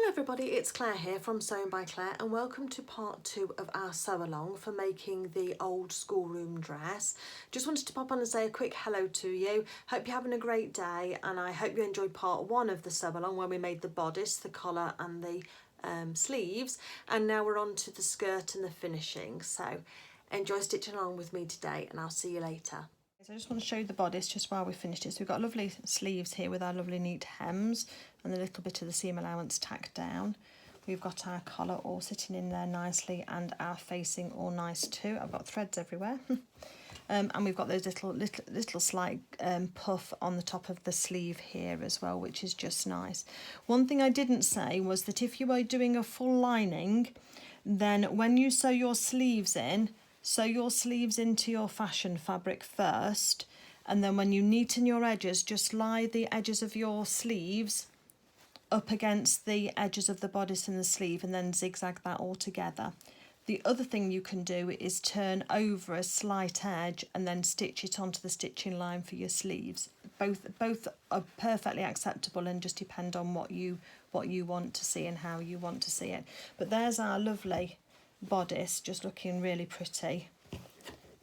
Hello everybody, it's Claire here from Sewing by Claire and welcome to part 2 of our sew along for making the old schoolroom dress. Just wanted to pop on and say a quick hello to you. Hope you're having a great day and I hope you enjoyed part 1 of the sew along where we made the bodice, the collar and the sleeves, and now we're on to the skirt and the finishing. So enjoy stitching along with me today and I'll see you later. So I just want to show you the bodice just while we finished it. So we've got lovely sleeves here with our lovely neat hems and a little bit of the seam allowance tacked down. We've got our collar all sitting in there nicely and our facing all nice too. I've got threads everywhere. And we've got those little slight puff on the top of the sleeve here as well, which is just nice. One thing I didn't say was that if you are doing a full lining, then when you sew your sleeves in, sew your sleeves into your fashion fabric first, and then when you neaten your edges, just lie the edges of your sleeves up against the edges of the bodice and the sleeve and then zigzag that all together. The other thing you can do is turn over a slight edge and then stitch it onto the stitching line for your sleeves. Both are perfectly acceptable and just depend on what you want to see and how you want to see it. But there's our lovely bodice, just looking really pretty,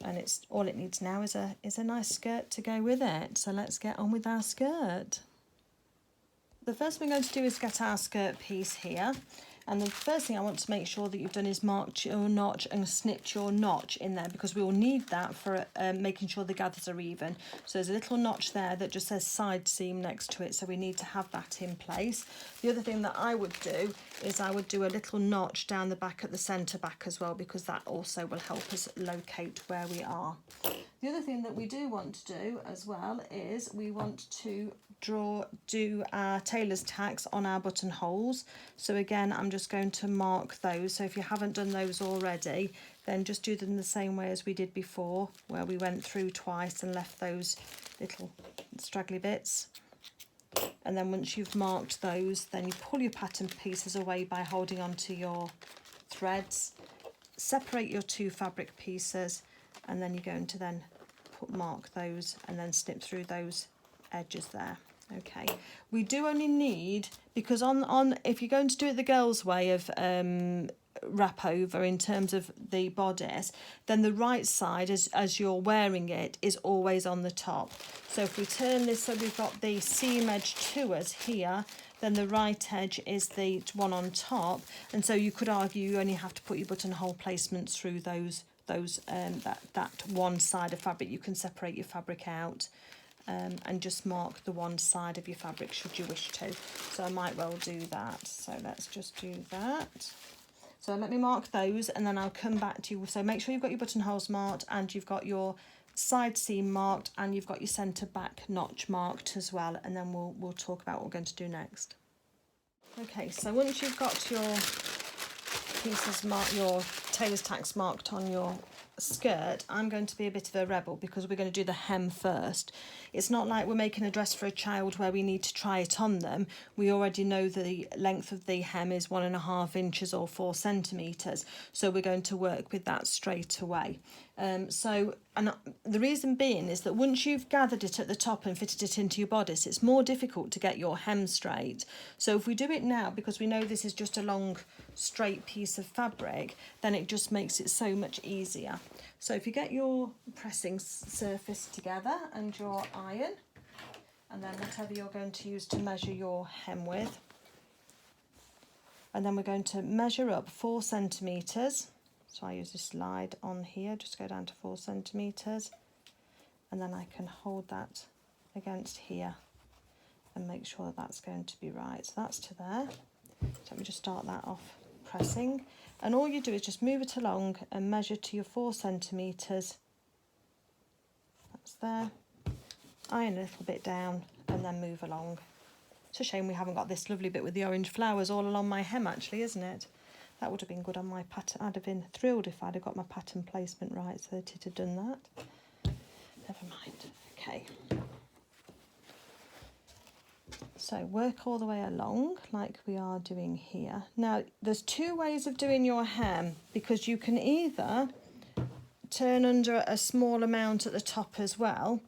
and it's all it needs now is a nice skirt to go with it. So let's get on with our skirt. The first thing we're going to do is get our skirt piece here, and the first thing I want to make sure that you've done is marked your notch and snipped your notch in there, because we will need that for making sure the gathers are even. So there's a little notch there that just says side seam next to it, so we need to have that in place. The other thing that I would do is I would do a little notch down the back at the centre back as well, because that also will help us locate where we are. The other thing that we do want to do as well is we want to do our tailor's tacks on our buttonholes. So again, I'm just going to mark those. So if you haven't done those already, then just do them the same way as we did before, where we went through twice and left those little straggly bits. And then once you've marked those, then you pull your pattern pieces away by holding onto your threads, separate your two fabric pieces, and then you're going to then mark those and then snip through those edges there. Okay, we do only need, because on if you're going to do it the girls' way of wrap over in terms of the bodice, then the right side as you're wearing it is always on the top. So if we turn this so we've got the seam edge to us here, then the right edge is the one on top, and so you could argue you only have to put your buttonhole placements through that one side of fabric. You can separate your fabric out and just mark the one side of your fabric should you wish to. So I might well do that. So let's just do that. So let me mark those and then I'll come back to you. So make sure you've got your buttonholes marked and you've got your side seam marked and you've got your centre back notch marked as well, and then we'll talk about what we're going to do next. Okay, so once you've got your pieces marked, your tailor's tacks marked on your skirt, I'm going to be a bit of a rebel because we're going to do the hem first. It's not like we're making a dress for a child where we need to try it on them. We already know the length of the hem is 1.5 inches or 4 centimetres, so we're going to work with that straight away. And the reason being is that once you've gathered it at the top and fitted it into your bodice, it's more difficult to get your hem straight. So if we do it now, because we know this is just a long straight piece of fabric, then it just makes it so much easier. So if you get your pressing surface together and your iron, and then whatever you're going to use to measure your hem with, and then we're going to measure up 4 centimetres. So I use this slide on here, just go down to 4 centimetres, and then I can hold that against here and make sure that that's going to be right. So that's to there. So let me just start that off pressing, and all you do is just move it along and measure to your 4 centimetres. That's there. Iron a little bit down and then move along. It's a shame we haven't got this lovely bit with the orange flowers all along my hem actually, isn't it? That would have been good on my pattern. I'd have been thrilled if I'd have got my pattern placement right so that it had done that. Never mind. Okay. So work all the way along like we are doing here. Now there's 2 ways of doing your hem, because you can either turn under a small amount at the top as well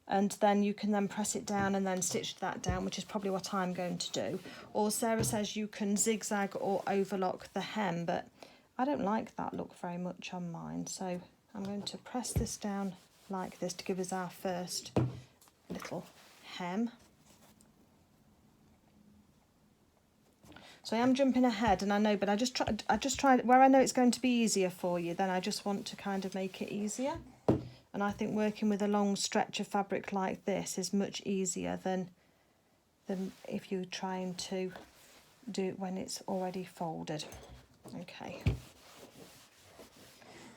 and then you can then press it down and then stitch that down, which is probably what I'm going to do. Or Sarah says you can zigzag or overlock the hem, but I don't like that look very much on mine, so I'm going to press this down like this to give us our first little hem. So I am jumping ahead, and I know, but I just tried where I know it's going to be easier for you, then I just want to kind of make it easier. And I think working with a long stretch of fabric like this is much easier than if you're trying to do it when it's already folded. Okay.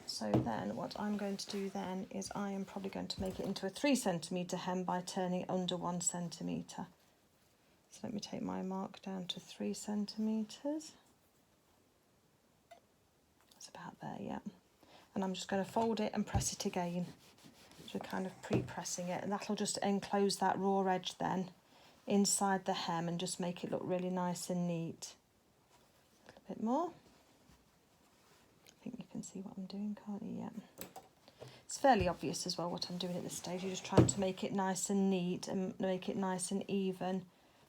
So then what I'm going to do then is I am probably going to make it into a 3 centimetre hem by turning it under 1 centimetre. So let me take my mark down to 3 centimetres. That's about there, yeah. And I'm just going to fold it and press it again. So we're kind of pre-pressing it, and that'll just enclose that raw edge then inside the hem and just make it look really nice and neat. A little bit more. I think you can see what I'm doing, can't you? Yeah. It's fairly obvious as well what I'm doing at this stage. You're just trying to make it nice and neat and make it nice and even,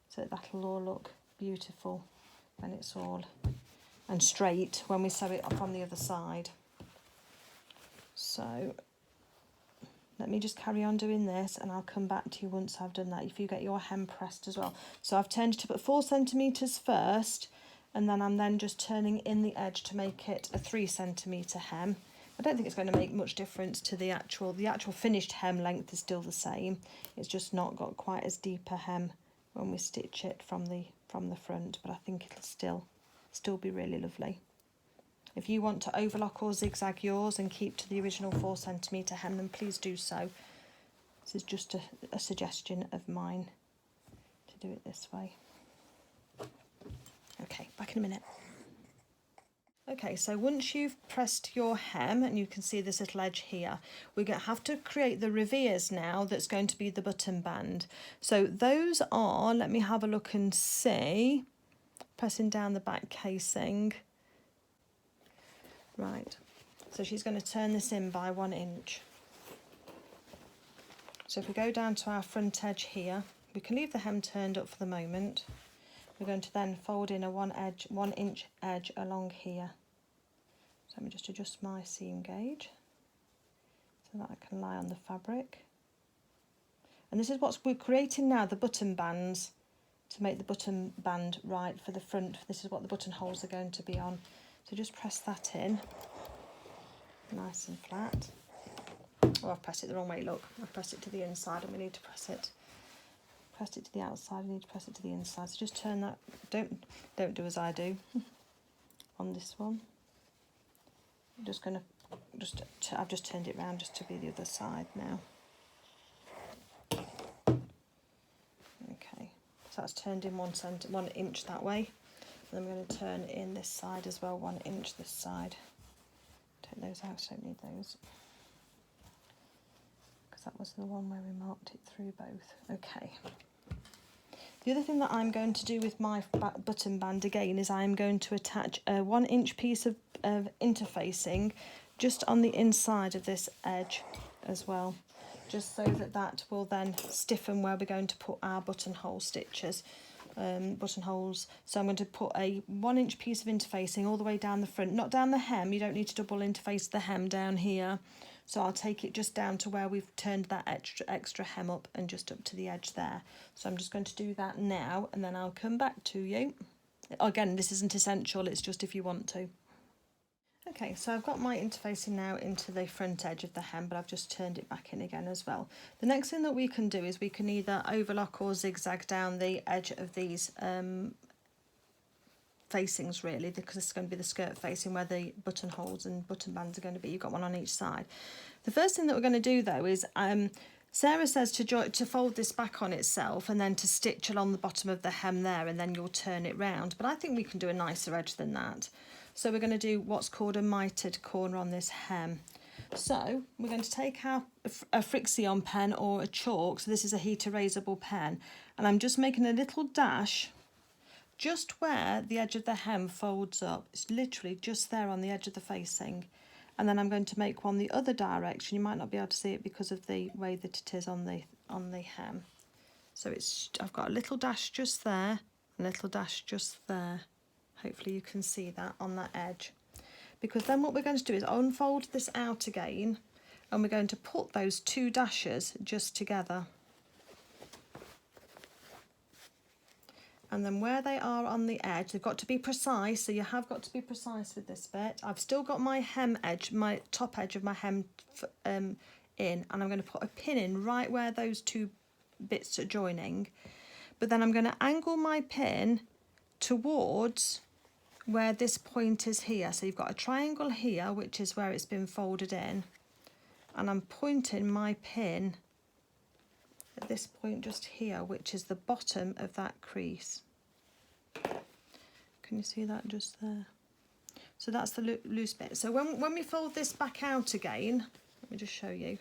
so that that'll all look beautiful when it's all and straight when we sew it up on the other side. So let me just carry on doing this, and I'll come back to you once I've done that, if you get your hem pressed as well. So I've turned it up at 4 centimetres first, and then I'm then just turning in the edge to make it a 3 centimetre hem. I don't think it's going to make much difference to the actual finished hem length is still the same. It's just not got quite as deep a hem when we stitch it from the front, but I think it'll still be really lovely. If you want to overlock or zigzag yours and keep to the original 4 centimetre hem, then please do so. This is just a suggestion of mine to do it this way. Okay, back in a minute. Okay, so once you've pressed your hem, and you can see this little edge here, we're going to have to create the reveres now that's going to be the button band. So those are, let me have a look and see, pressing down the back casing. Right, so she's going to turn this in by 1 inch. So if we go down to our front edge here, we can leave the hem turned up for the moment. We're going to then fold in a 1 inch edge along here. So let me just adjust my seam gauge so that I can lie on the fabric. And this is what we're creating now, the button bands, to make the button band right for the front. This is what the buttonholes are going to be on. So just press that in, nice and flat. Oh, I've pressed it the wrong way, look. I've pressed it to the inside, and we need to press it to the outside, we need to press it to the inside. So just turn that, don't do as I do on this one. I'm just going to, I've just turned it round just to be the other side now. Okay, so that's turned in 1 inch that way. And then I'm going to turn in this side as well, 1 inch this side. Take those out, so I don't need those. Because that was the one where we marked it through both. Okay. The other thing that I'm going to do with my button band again is I'm going to attach a 1 inch piece of interfacing just on the inside of this edge as well, just so that that will then stiffen where we're going to put our buttonhole stitches, buttonholes. So I'm going to put a 1 inch piece of interfacing all the way down the front, not down the hem. You don't need to double interface the hem down here. So I'll take it just down to where we've turned that extra hem up and just up to the edge there. So I'm just going to do that now, and then I'll come back to you. Again, this isn't essential, it's just if you want to. Okay, so I've got my interfacing now into the front edge of the hem, but I've just turned it back in again as well. The next thing that we can do is we can either overlock or zigzag down the edge of these facings, really, because this is going to be the skirt facing where the buttonholes and button bands are going to be. You've got one on each side. The first thing that we're going to do though is Sarah says to fold this back on itself and then to stitch along the bottom of the hem there, and then you'll turn it round, but I think we can do a nicer edge than that. So we're going to do what's called a mitred corner on this hem. So we're going to take a Frixion pen or a chalk, so this is a heat erasable pen, and I'm just making a little dash just where the edge of the hem folds up. It's literally just there on the edge of the facing. And then I'm going to make one the other direction. You might not be able to see it because of the way that it is on hem. So I've got a little dash just there, a little dash just there. Hopefully you can see that on that edge. Because then what we're going to do is unfold this out again, and we're going to put those 2 dashes just together. And then where they are on the edge, they've got to be precise, so you have got to be precise with this bit. I've still got my hem edge, my top edge of my hem in, and I'm going to put a pin in right where those 2 bits are joining. But then I'm going to angle my pin towards where this point is here. So you've got a triangle here, which is where it's been folded in, and I'm pointing my pin at this point just here, which is the bottom of that crease. Can you see that just there? So that's the loose bit. So when we fold this back out again, let me just show you.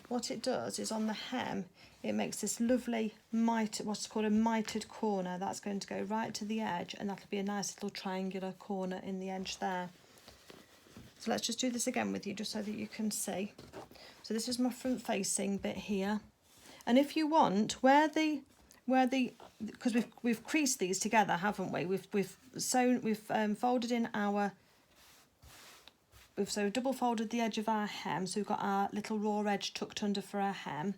What it does is on the hem, it makes this lovely what's called a mitred corner. That's going to go right to the edge, and that'll be a nice little triangular corner in the edge there. So let's just do this again with you, just so that you can see. So this is my front facing bit here, and if you want, because we've creased these together, haven't we? We've folded in our. We've double folded the edge of our hem, so we've got our little raw edge tucked under for our hem,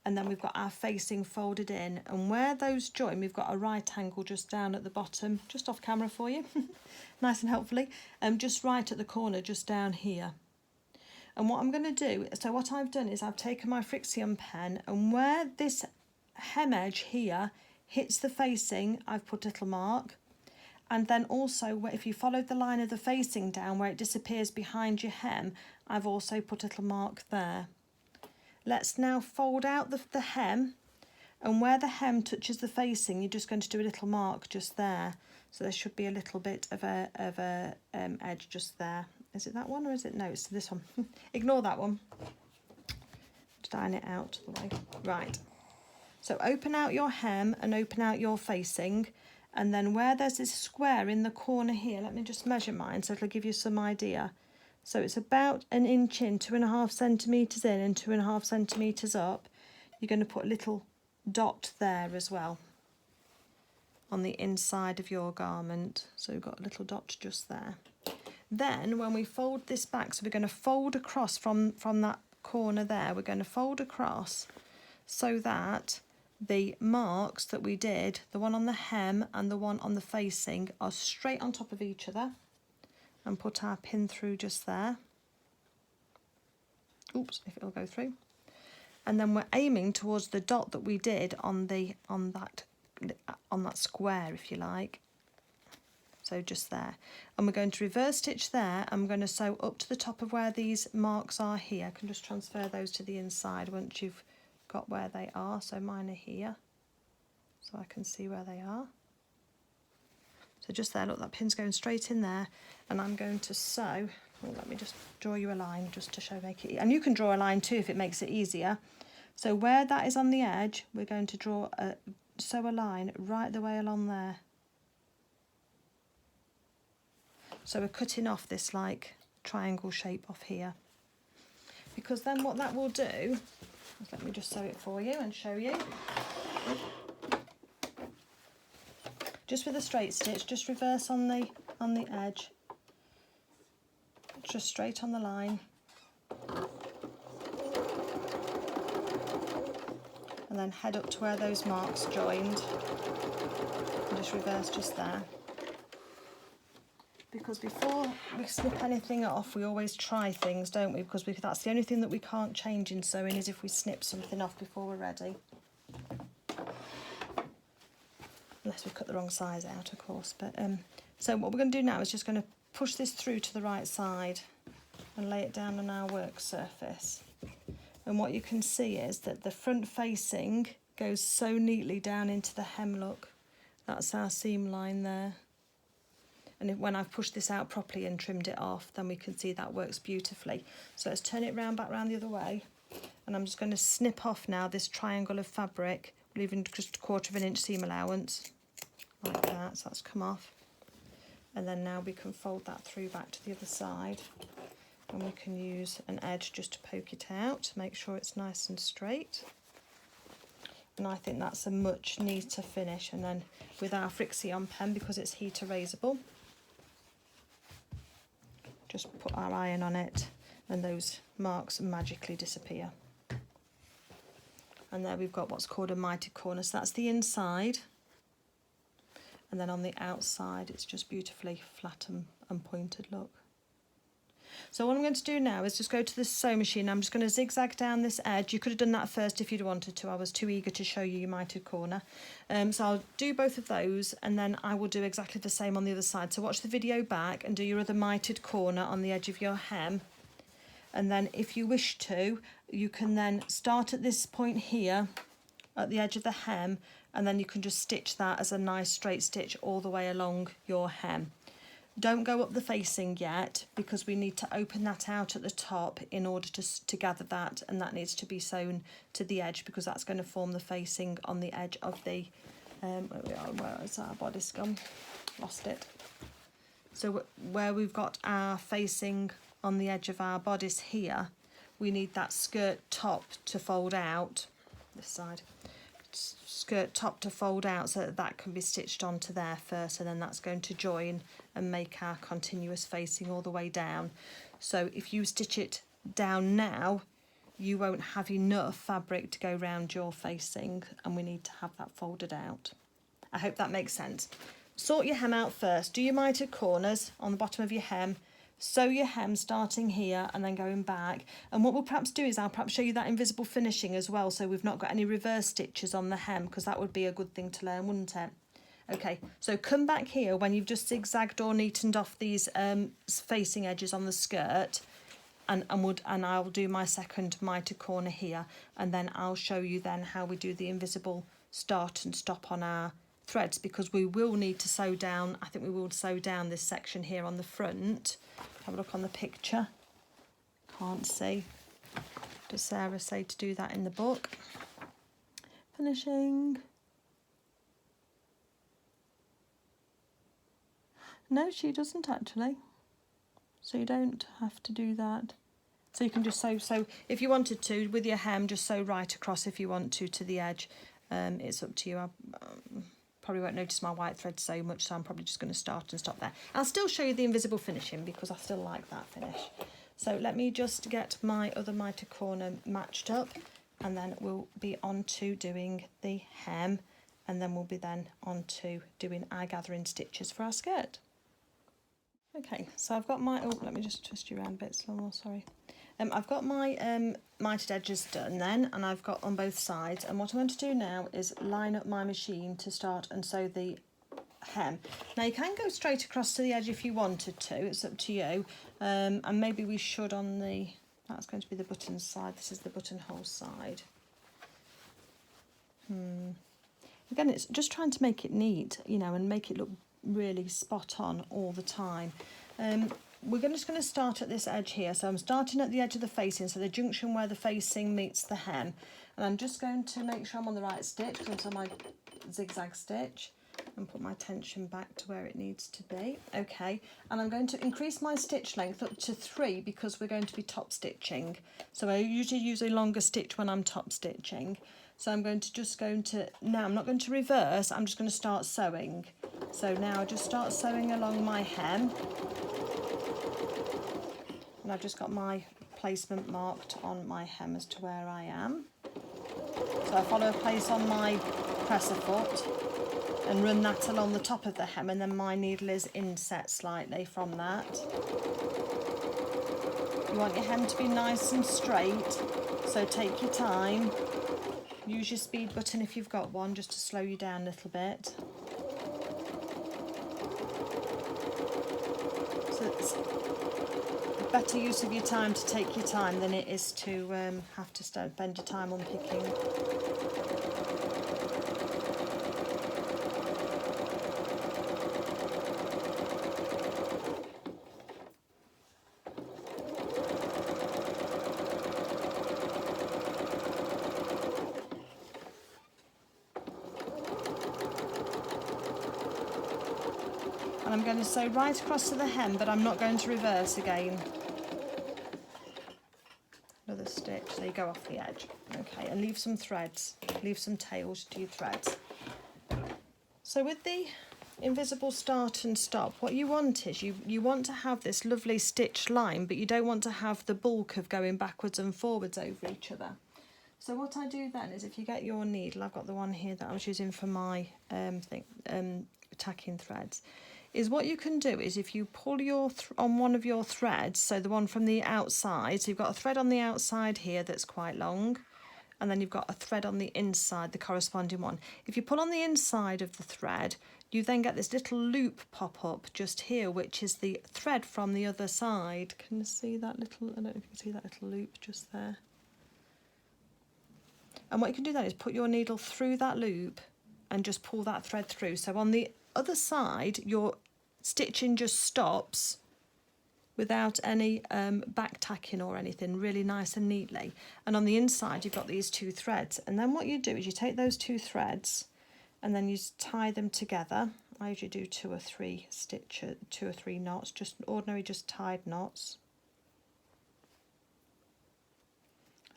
and then we've got our facing folded in, and where those join we've got a right angle just down at the bottom, just off camera for you, nice and helpfully, just right at the corner just down here. And what I'm going to do, so what I've done is I've taken my Frixion pen, and where this hem edge here hits the facing, I've put a little mark. And then also, if you followed the line of the facing down where it disappears behind your hem, I've also put a little mark there. Let's now fold out the hem, and where the hem touches the facing, you're just going to do a little mark just there. So there should be a little bit of a edge just there. Is it that one, or is it? No, it's this one. Ignore that one. Just iron it out the way. Right. So open out your hem and open out your facing. And then where there's this square in the corner here, let me just measure mine so it'll give you some idea. So it's about 1 inch in, 2.5 centimetres in and 2.5 centimetres up. You're going to put a little dot there as well on the inside of your garment. So we've got a little dot just there. Then when we fold this back, so we're going to fold across from that corner there, we're going to fold across so that the marks that we did, the one on the hem and the one on the facing, are straight on top of each other, and put our pin through just there. Oops, if it'll go through. And then we're aiming towards the dot that we did on that square, if you like. So just there. And we're going to reverse stitch there. I'm going to sew up to the top of where these marks are here. I can just transfer those to the inside once you've got where they are. So mine are here, so I can see where they are. So just there, look, that pin's going straight in there, and I'm going to sew. Oh, let me just draw you a line just to make it, and you can draw a line too if it makes it easier. So where that is on the edge, we're going to sew a line right the way along there. So we're cutting off this like triangle shape off here, because then what that will do, let me just sew it for you and show you. Just with a straight stitch, just reverse on the edge, just straight on the line, and then head up to where those marks joined, and just reverse just there. Because before we snip anything off, we always try things, don't we? Because that's the only thing that we can't change in sewing, is if we snip something off before we're ready. Unless we cut the wrong size out, of course. But so what we're going to do now is just going to push this through to the right side and lay it down on our work surface. And what you can see is that the front facing goes so neatly down into the hem look. That's our seam line there. And when I've pushed this out properly and trimmed it off, then we can see that works beautifully. So let's turn it back round the other way. And I'm just going to snip off now this triangle of fabric, leaving just 1/4 inch seam allowance, like that. So that's come off. And then now we can fold that through back to the other side. And we can use an edge just to poke it out to make sure it's nice and straight. And I think that's a much neater finish. And then with our Frixion pen, because it's heat erasable, just put our iron on it and those marks magically disappear. And there we've got what's called a Mitred corner. So that's the inside. And then on the outside, it's just beautifully flat and pointed, look. So what I'm going to do now is just go to the sewing machine. I'm just going to zigzag down this edge. You could have done that first if you'd wanted to. I was too eager to show you your Mitred corner. So I'll do both of those and then I will do exactly the same on the other side. So watch the video back and do your other Mitred corner on the edge of your hem. And then if you wish to, you can then start at this point here at the edge of the hem, and then you can just stitch that as a nice straight stitch all the way along your hem. Don't go up the facing yet because we need to open that out at the top in order to gather that, and that needs to be sewn to the edge because that's going to form the facing on the edge of the where is our bodice gone? Lost it. So where we've got our facing on the edge of our bodice here, we need that skirt top to fold out, this side, skirt top to fold out so that that can be stitched onto there first, and then that's going to join and make our continuous facing all the way down. So if you stitch it down now, you won't have enough fabric to go round your facing, and we need to have that folded out. I hope that makes sense. Sort your hem out first. Do your mitred corners on the bottom of your hem. Sew your hem starting here and then going back. And what we'll perhaps do is I'll perhaps show you that invisible finishing as well, so we've not got any reverse stitches on the hem, because that would be a good thing to learn, wouldn't it? Okay, so come back here when you've just zigzagged or neatened off these facing edges on the skirt, and I'll do my second mitred corner here, and then I'll show you then how we do the invisible start and stop on our threads, because we will need to sew down, I think we will sew down this section here on the front. Have a look on the picture. Can't see. Does Sarah say to do that in the book? Finishing. No, she doesn't actually. So you don't have to do that. So you can just sew, so if you wanted to, with your hem, just sew right across if you want to the edge. It's up to you. I probably won't notice my white thread so much, so I'm probably just going to start and stop there. I'll still show you the invisible finishing because I still like that finish. So let me just get my other mitred corner matched up, and then we'll be on to doing the hem, and then we'll be then on to doing our gathering stitches for our skirt. Okay, so I've got my, oh, let me just twist you around a bit slower, sorry. I've got my mitred edges done then, and I've got on both sides, and what I'm going to do now is line up my machine to start and sew the hem. Now you can go straight across to the edge if you wanted to, it's up to you, and maybe we should on the, that's going to be the button side, this is the buttonhole side. Again, it's just trying to make it neat, you know, and make it look really spot on all the time. We're just going to start at this edge here, so I'm starting at the edge of the facing, so the junction where the facing meets the hem, and I'm just going to make sure I'm on the right stitch, onto my zigzag stitch, and put my tension back to where it needs to be. Okay, and I'm going to increase my stitch length up to 3 because we're going to be top stitching, so I usually use a longer stitch when I'm top stitching. So I'm now I'm not going to reverse, I'm just going to start sewing. So now I just start sewing along my hem, and I've just got my placement marked on my hem as to where I am. So I follow a place on my presser foot and run that along the top of the hem, and then my needle is inset slightly from that. You want your hem to be nice and straight, so take your time. Use your speed button if you've got one, just to slow you down a little bit. So it's a better use of your time to take your time than it is to have to spend your time unpicking. And I'm going to sew right across to the hem, but I'm not going to reverse again. Another stitch, so you go off the edge. Okay, and leave some threads. leave some tails to your threads. So with the invisible start and stop, what you want is you want to have this lovely stitch line, but you don't want to have the bulk of going backwards and forwards over each other. So what I do then is, if you get your needle, I've got the one here that I was using for my tacking threads, is what you can do is if you pull your on one of your threads, so the one from the outside, so you've got a thread on the outside here that's quite long, and then you've got a thread on the inside, the corresponding one. If you pull on the inside of the thread, you then get this little loop pop up just here, which is the thread from the other side. Can you see that little, I don't know if you can see that little loop just there. And what you can do then is put your needle through that loop and just pull that thread through. So on the other side, your stitching just stops without any back tacking or anything, really nice and neatly. And on the inside, you've got these two threads. And then what you do is you take those two threads and then you tie them together. I usually do 2 or 3 knots, just ordinary, just tied knots.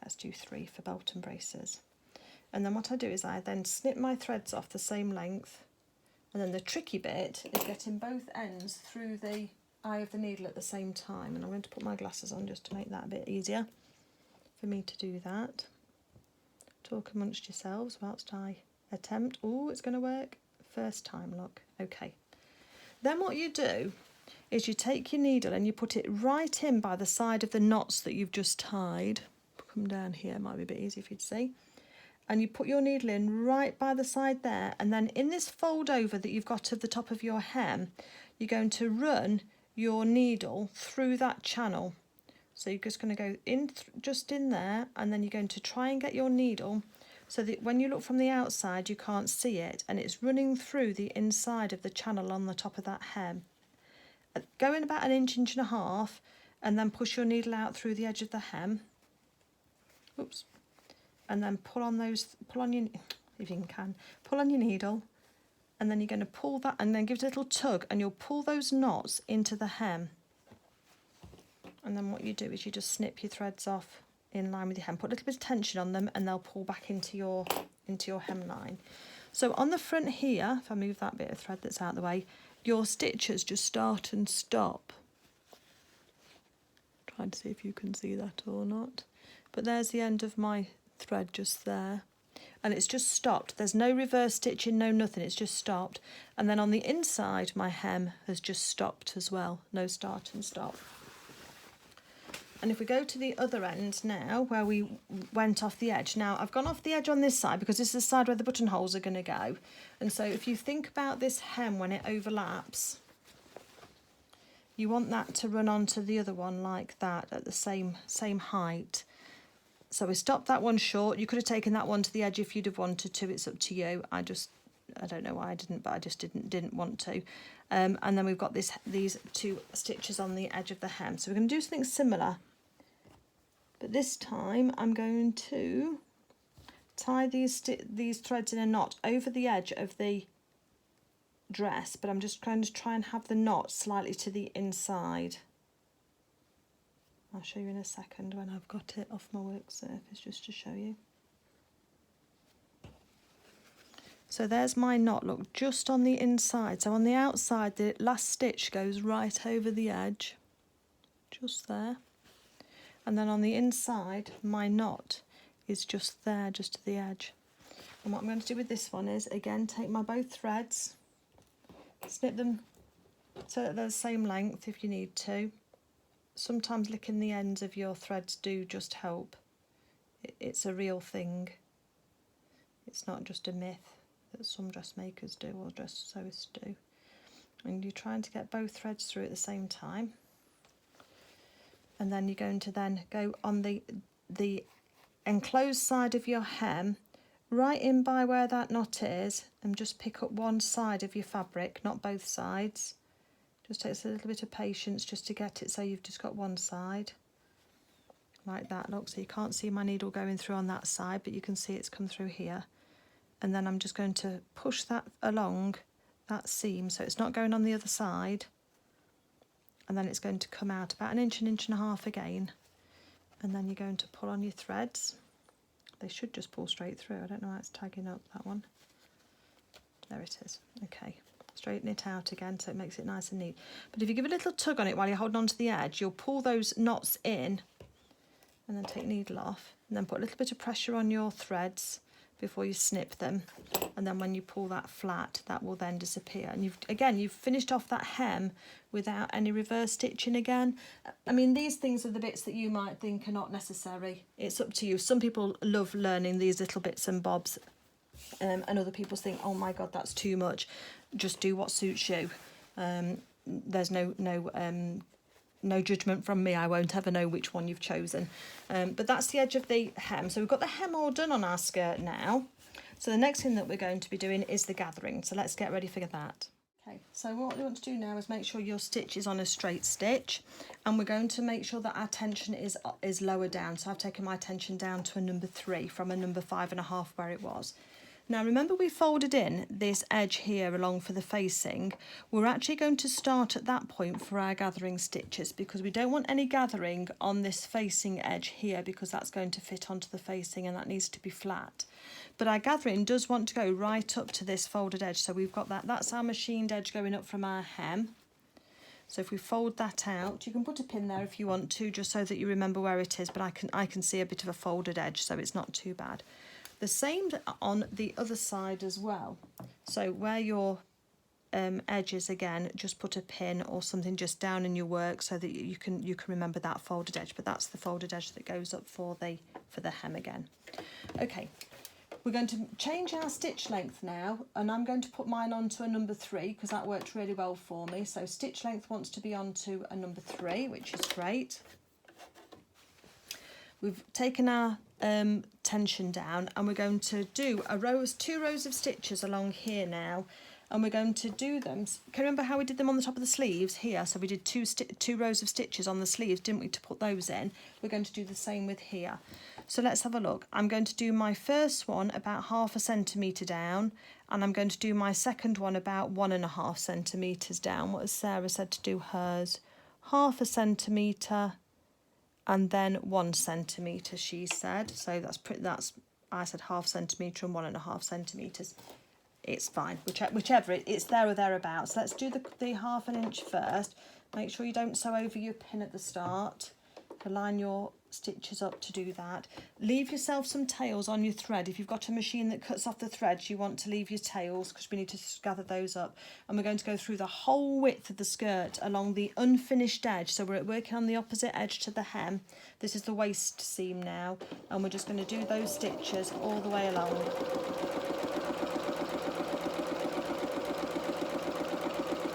Let's do 3 for belt and braces. And then what I do is I then snip my threads off the same length, and then the tricky bit is getting both ends through the eye of the needle at the same time. And I'm going to put my glasses on just to make that a bit easier for me to do that. Talk amongst yourselves whilst I attempt. Oh, it's going to work. First time, look. Okay. Then what you do is you take your needle and you put it right in by the side of the knots that you've just tied. Come down here, might be a bit easier for you to see. And you put your needle in right by the side there, and then in this fold over that you've got at the top of your hem, you're going to run your needle through that channel. So you're just going to go in just in there, and then you're going to try and get your needle so that when you look from the outside you can't see it, and it's running through the inside of the channel on the top of that hem. Go in about 1 inch, 1.5 inches, and then push your needle out through the edge of the hem. Oops. And then pull on your, if you can, pull on your needle, and then you're going to pull that, and then give it a little tug, and you'll pull those knots into the hem. And then what you do is you just snip your threads off in line with your hem, put a little bit of tension on them, and they'll pull back into your hemline. So on the front here, if I move that bit of thread that's out of the way, your stitches just start and stop. Trying to see if you can see that or not. But there's the end of my thread just there, and it's just stopped. There's no reverse stitching, no nothing, it's just stopped. And then on the inside my hem has just stopped as well, no start and stop. And if we go to the other end now, where we went off the edge, now I've gone off the edge on this side because this is the side where the buttonholes are going to go. And so if you think about this hem when it overlaps, you want that to run onto the other one like that at the same height. So we stopped that one short. You could have taken that one to the edge if you'd have wanted to. It's up to you. I don't know why I didn't, but I just didn't want to. And then we've got these 2 stitches on the edge of the hem. So we're going to do something similar, but this time I'm going to tie these threads in a knot over the edge of the dress, but I'm just going to try and have the knot slightly to the inside. I'll show you in a second when I've got it off my work surface, just to show you. So there's my knot, look, just on the inside. So on the outside, the last stitch goes right over the edge, just there. And then on the inside, my knot is just there, just to the edge. And what I'm going to do with this one is, again, take my both threads, snip them so that they're the same length if you need to. Sometimes licking the ends of your threads do just help. It's a real thing. It's not just a myth that some dressmakers do or dress sewists do. And you're trying to get both threads through at the same time. And then you're going to then go on the enclosed side of your hem, right in by where that knot is, and just pick up one side of your fabric, not both sides. Just takes a little bit of patience just to get it so you've just got one side. Like that, look, so you can't see my needle going through on that side, but you can see it's come through here. And then I'm just going to push that along that seam so it's not going on the other side. And then it's going to come out about 1 inch, 1.5 inches again. And then you're going to pull on your threads. They should just pull straight through. I don't know why it's tagging up, that one. There it is. Okay, straighten it out again so it makes it nice and neat. But if you give a little tug on it while you're holding on to the edge, you'll pull those knots in and then take needle off, and then put a little bit of pressure on your threads before you snip them, and then when you pull that flat, that will then disappear. And you've finished off that hem without any reverse stitching again. I mean, these things are the bits that you might think are not necessary. It's up to you. Some people love learning these little bits and bobs, and other people think, oh my god, that's too much. Just do what suits you. There's no judgment from me. I won't ever know which one you've chosen. But that's the edge of the hem. So we've got the hem all done on our skirt now. So the next thing that we're going to be doing is the gathering. So let's get ready for that. Okay, so what we want to do now is make sure your stitch is on a straight stitch, and we're going to make sure that our tension is lower down. So I've taken my tension down to a number 3 from a number 5.5 where it was. Now remember, we folded in this edge here along for the facing. We're actually going to start at that point for our gathering stitches, because we don't want any gathering on this facing edge here, because that's going to fit onto the facing and that needs to be flat. But our gathering does want to go right up to this folded edge. So we've got that's our machined edge going up from our hem. So if we fold that out, you can put a pin there if you want to, just so that you remember where it is, but I can see a bit of a folded edge, so it's not too bad. The same on the other side as well. So where your edge is, again, just put a pin or something just down in your work so that you can remember that folded edge. But that's the folded edge that goes up for the hem again. Okay, we're going to change our stitch length now, and I'm going to put mine onto a number 3 because that worked really well for me. So stitch length wants to be onto a number 3, which is great. We've taken our tension down, and we're going to do 2 rows of stitches along here now, and we're going to do them. Can you remember how we did them on the top of the sleeves here? So we did 2 rows of stitches on the sleeves, didn't we, to put those in? We're going to do the same with here. So let's have a look. I'm going to do my first one about 0.5 centimetre down, and I'm going to do my second one about 1.5 centimetres down. What has Sarah said to do hers? 0.5 centimetre and then 1 centimetre, she said. So that's I said 0.5 centimetre and 1.5 centimetres. It's fine, whichever it's there or thereabouts. Let's do the 1/2 inch first. Make sure you don't sew over your pin at the start. Align your stitches up to do that. Leave yourself some tails on your thread. If you've got a machine that cuts off the threads, you want to leave your tails, because we need to gather those up. And we're going to go through the whole width of the skirt along the unfinished edge. So we're working on the opposite edge to the hem. This is the waist seam now, and we're just going to do those stitches all the way along.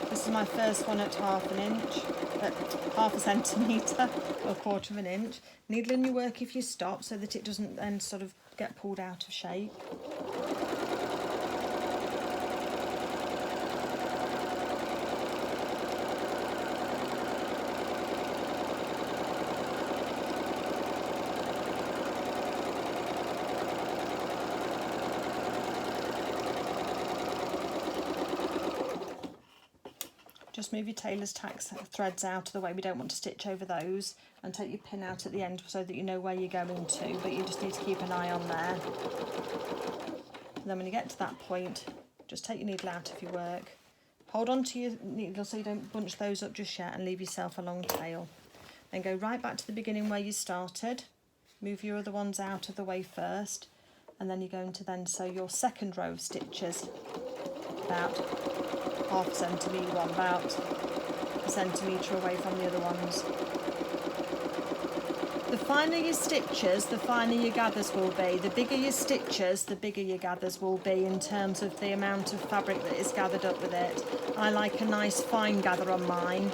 This is my first one at 1/2 inch. 0.5 centimetre or 1/4 inch. Needle in your work if you stop, so that it doesn't then sort of get pulled out of shape. Just move your tailor's tack threads out of the way. We don't want to stitch over those, and take your pin out at the end so that you know where you're going to, but you just need to keep an eye on there. And then when you get to that point, just take your needle out of your work. Hold on to your needle so you don't bunch those up just yet, and leave yourself a long tail. Then go right back to the beginning where you started. Move your other ones out of the way first, and then you're going to then sew your second row of stitches about 0.5 centimetre, about 1 centimetre away from the other ones. The finer your stitches, the finer your gathers will be. The bigger your stitches, the bigger your gathers will be in terms of the amount of fabric that is gathered up with it. I like a nice fine gather on mine.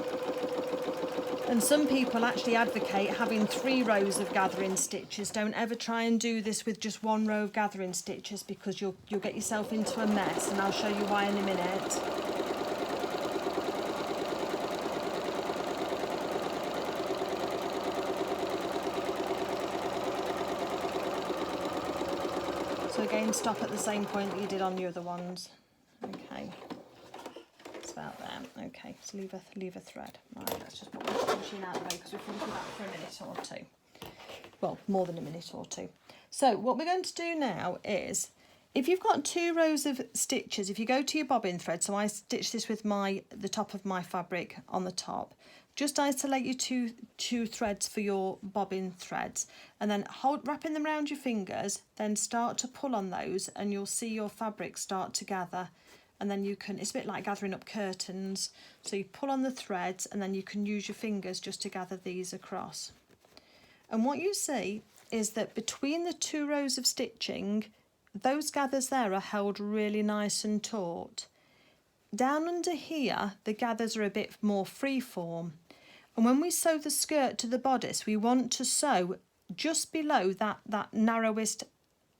And some people actually advocate having 3 rows of gathering stitches. Don't ever try and do this with just 1 row of gathering stitches, because you'll get yourself into a mess, and I'll show you why in a minute. So again, stop at the same point that you did on the other ones. Okay, it's about there. Okay, so leave a thread. Right, let's just put the machine out of the way, because we've been doing that for a minute or two. well, more than a minute or two. So what we're going to do now is, if you've got 2 rows of stitches, if you go to your bobbin thread, so I stitch this with the top of my fabric on the top, just isolate your two threads for your bobbin threads, and then wrapping them around your fingers, then start to pull on those, and you'll see your fabric start to gather. And then you can, it's a bit like gathering up curtains, so you pull on the threads and then you can use your fingers just to gather these across. And what you see is that between the 2 rows of stitching, those gathers there are held really nice and taut. Down under here, the gathers are a bit more freeform. And when we sew the skirt to the bodice, we want to sew just below that narrowest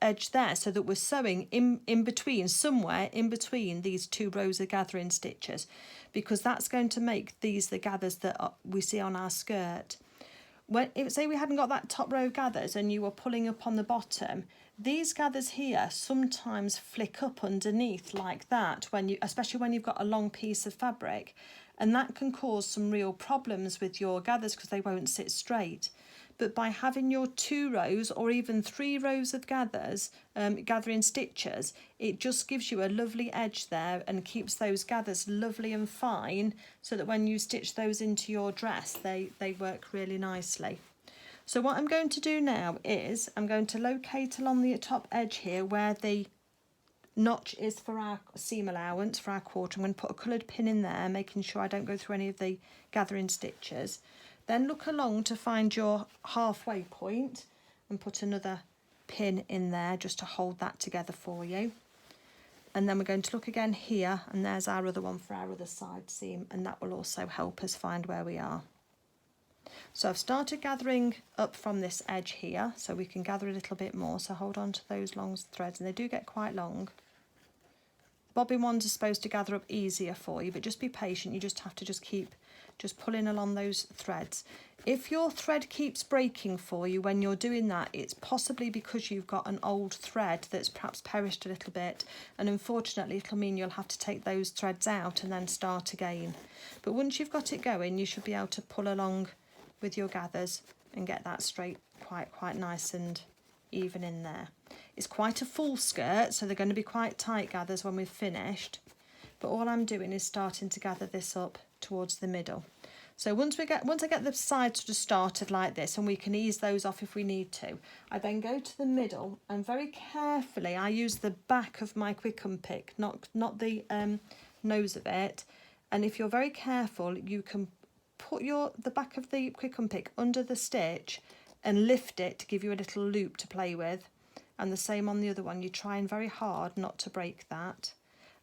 edge there, so that we're sewing in between, somewhere in between these 2 rows of gathering stitches, because that's going to make these the gathers that we see on our skirt. When, say we hadn't got that top row of gathers and you were pulling up on the bottom, these gathers here sometimes flick up underneath like that, especially when you've got a long piece of fabric, and that can cause some real problems with your gathers because they won't sit straight. But by having your 2 rows or even 3 rows of gathers, gathering stitches, it just gives you a lovely edge there and keeps those gathers lovely and fine, so that when you stitch those into your dress, they work really nicely. So what I'm going to do now is I'm going to locate along the top edge here where the notch is for our seam allowance, for our quarter. I'm going to put a coloured pin in there, making sure I don't go through any of the gathering stitches. Then look along to find your halfway point and put another pin in there just to hold that together for you. And then we're going to look again here, and there's our other one for our other side seam, and that will also help us find where we are. So I've started gathering up from this edge here, so we can gather a little bit more. So hold on to those long threads, and they do get quite long. Bobbin ones are supposed to gather up easier for you, but just be patient. You just have to keep pulling along those threads. If your thread keeps breaking for you when you're doing that, it's possibly because you've got an old thread that's perhaps perished a little bit, and unfortunately it'll mean you'll have to take those threads out and then start again. But once you've got it going, you should be able to pull along with your gathers and get that straight quite nice and even in there. It's quite a full skirt, so they're going to be quite tight gathers when we've finished, but all I'm doing is starting to gather this up towards the middle. So once I get the sides sort of started like this, and we can ease those off if we need to, I then go to the middle and very carefully I use the back of my quick unpick, not the nose of it. And if you're very careful, you can put the back of the quick unpick under the stitch and lift it to give you a little loop to play with. And the same on the other one. You're trying very hard not to break that.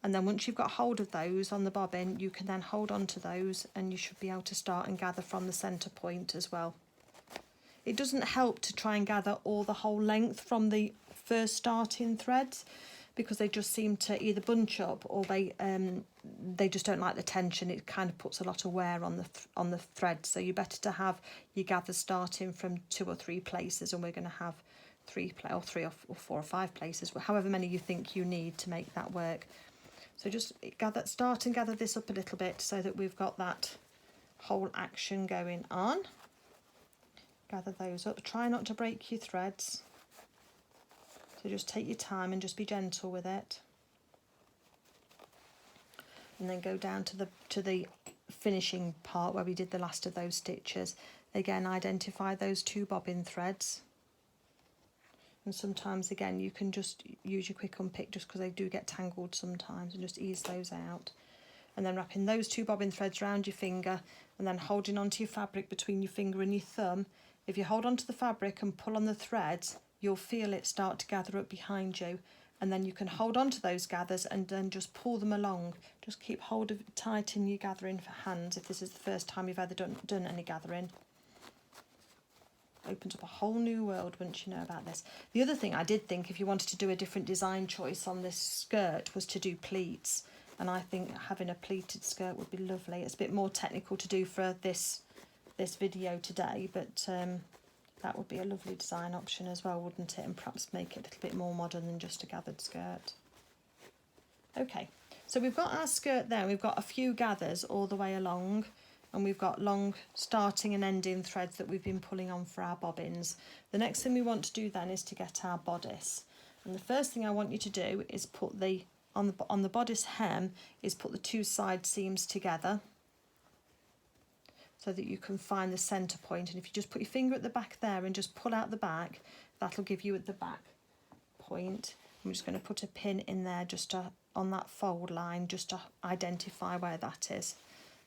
And then once you've got hold of those on the bobbin, you can then hold on to those, and you should be able to start and gather from the centre point as well. It doesn't help to try and gather all the whole length from the first starting threads, because they just seem to either bunch up or they just don't like the tension. It kind of puts a lot of wear on the thread. So you're better to have your gathers starting from 2 or 3 places, and we're going to have 3 or 4 or 5 places, however many you think you need to make that work. So just start and gather this up a little bit so that we've got that whole action going on. Gather those up. Try not to break your threads. So just take your time and just be gentle with it. And then go down to the finishing part where we did the last of those stitches. Again, identify those 2 bobbin threads. And sometimes again you can just use your quick unpick, just because they do get tangled sometimes, and just ease those out. And then wrapping those 2 bobbin threads around your finger, and then holding onto your fabric between your finger and your thumb. If you hold onto the fabric and pull on the threads, you'll feel it start to gather up behind you, and then you can hold on to those gathers and then just pull them along. Just keep hold of it tight in your gathering for hands if this is the first time you've ever done any gathering. Opens up a whole new world once you know about this. The other thing I did think, if you wanted to do a different design choice on this skirt, was to do pleats, and I think having a pleated skirt would be lovely. It's a bit more technical to do for this video today, but that would be a lovely design option as well, wouldn't it? And perhaps make it a little bit more modern than just a gathered skirt. Okay, so we've got our skirt there. We've got a few gathers all the way along. and we've got long starting and ending threads that we've been pulling on for our bobbins. The next thing we want to do then is to get our bodice, and the first thing I want you to do is put on the bodice hem is put the two side seams together so that you can find the centre point. And if you just put your finger at the back there and just pull out the back, that'll give you at the back point. I'm just going to put a pin in there just on that fold line, just to identify where that is.